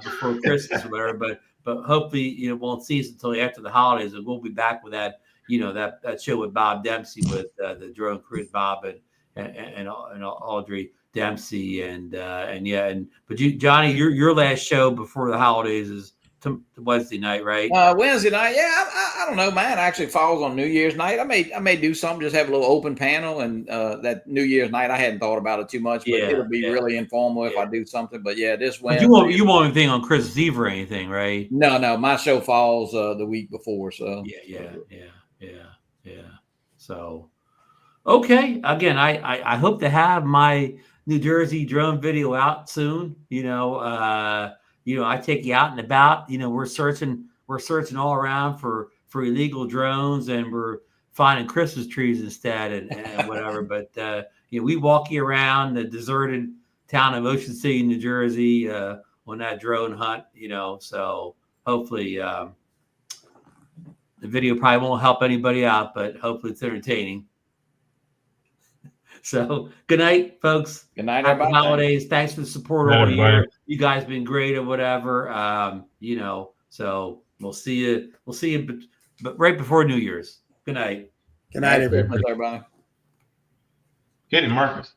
before Christmas or whatever. But hopefully, won't see us until after the holidays, and we'll be back with that. That show with Bob Dempsey with the drone crew, Bob and Audrey Dempsey but Johnny, your last show before the holidays is Wednesday night, right? Wednesday night, yeah. I don't know, man. Actually falls on New Year's night. I may do something, just have a little open panel, and that New Year's night I hadn't thought about it too much, but it'll be really informal if I do something. But yeah, this Wednesday. But you won't anything on Christmas Eve or anything, right? No, my show falls the week before, so yeah. So. Okay. Again, I hope to have my New Jersey drone video out soon. I take you out and about. We're searching all around for illegal drones, and we're finding Christmas trees instead and whatever. But we walk you around the deserted town of Ocean City, New Jersey, on that drone hunt. So hopefully the video probably won't help anybody out, but hopefully it's entertaining. So good night, folks. Good night, Happy everybody. Holidays. Thanks for the support all year. You guys been great or whatever. So we'll see you but right before New Year's. Good night. Good night, everybody. Everybody. Get it, Marcus.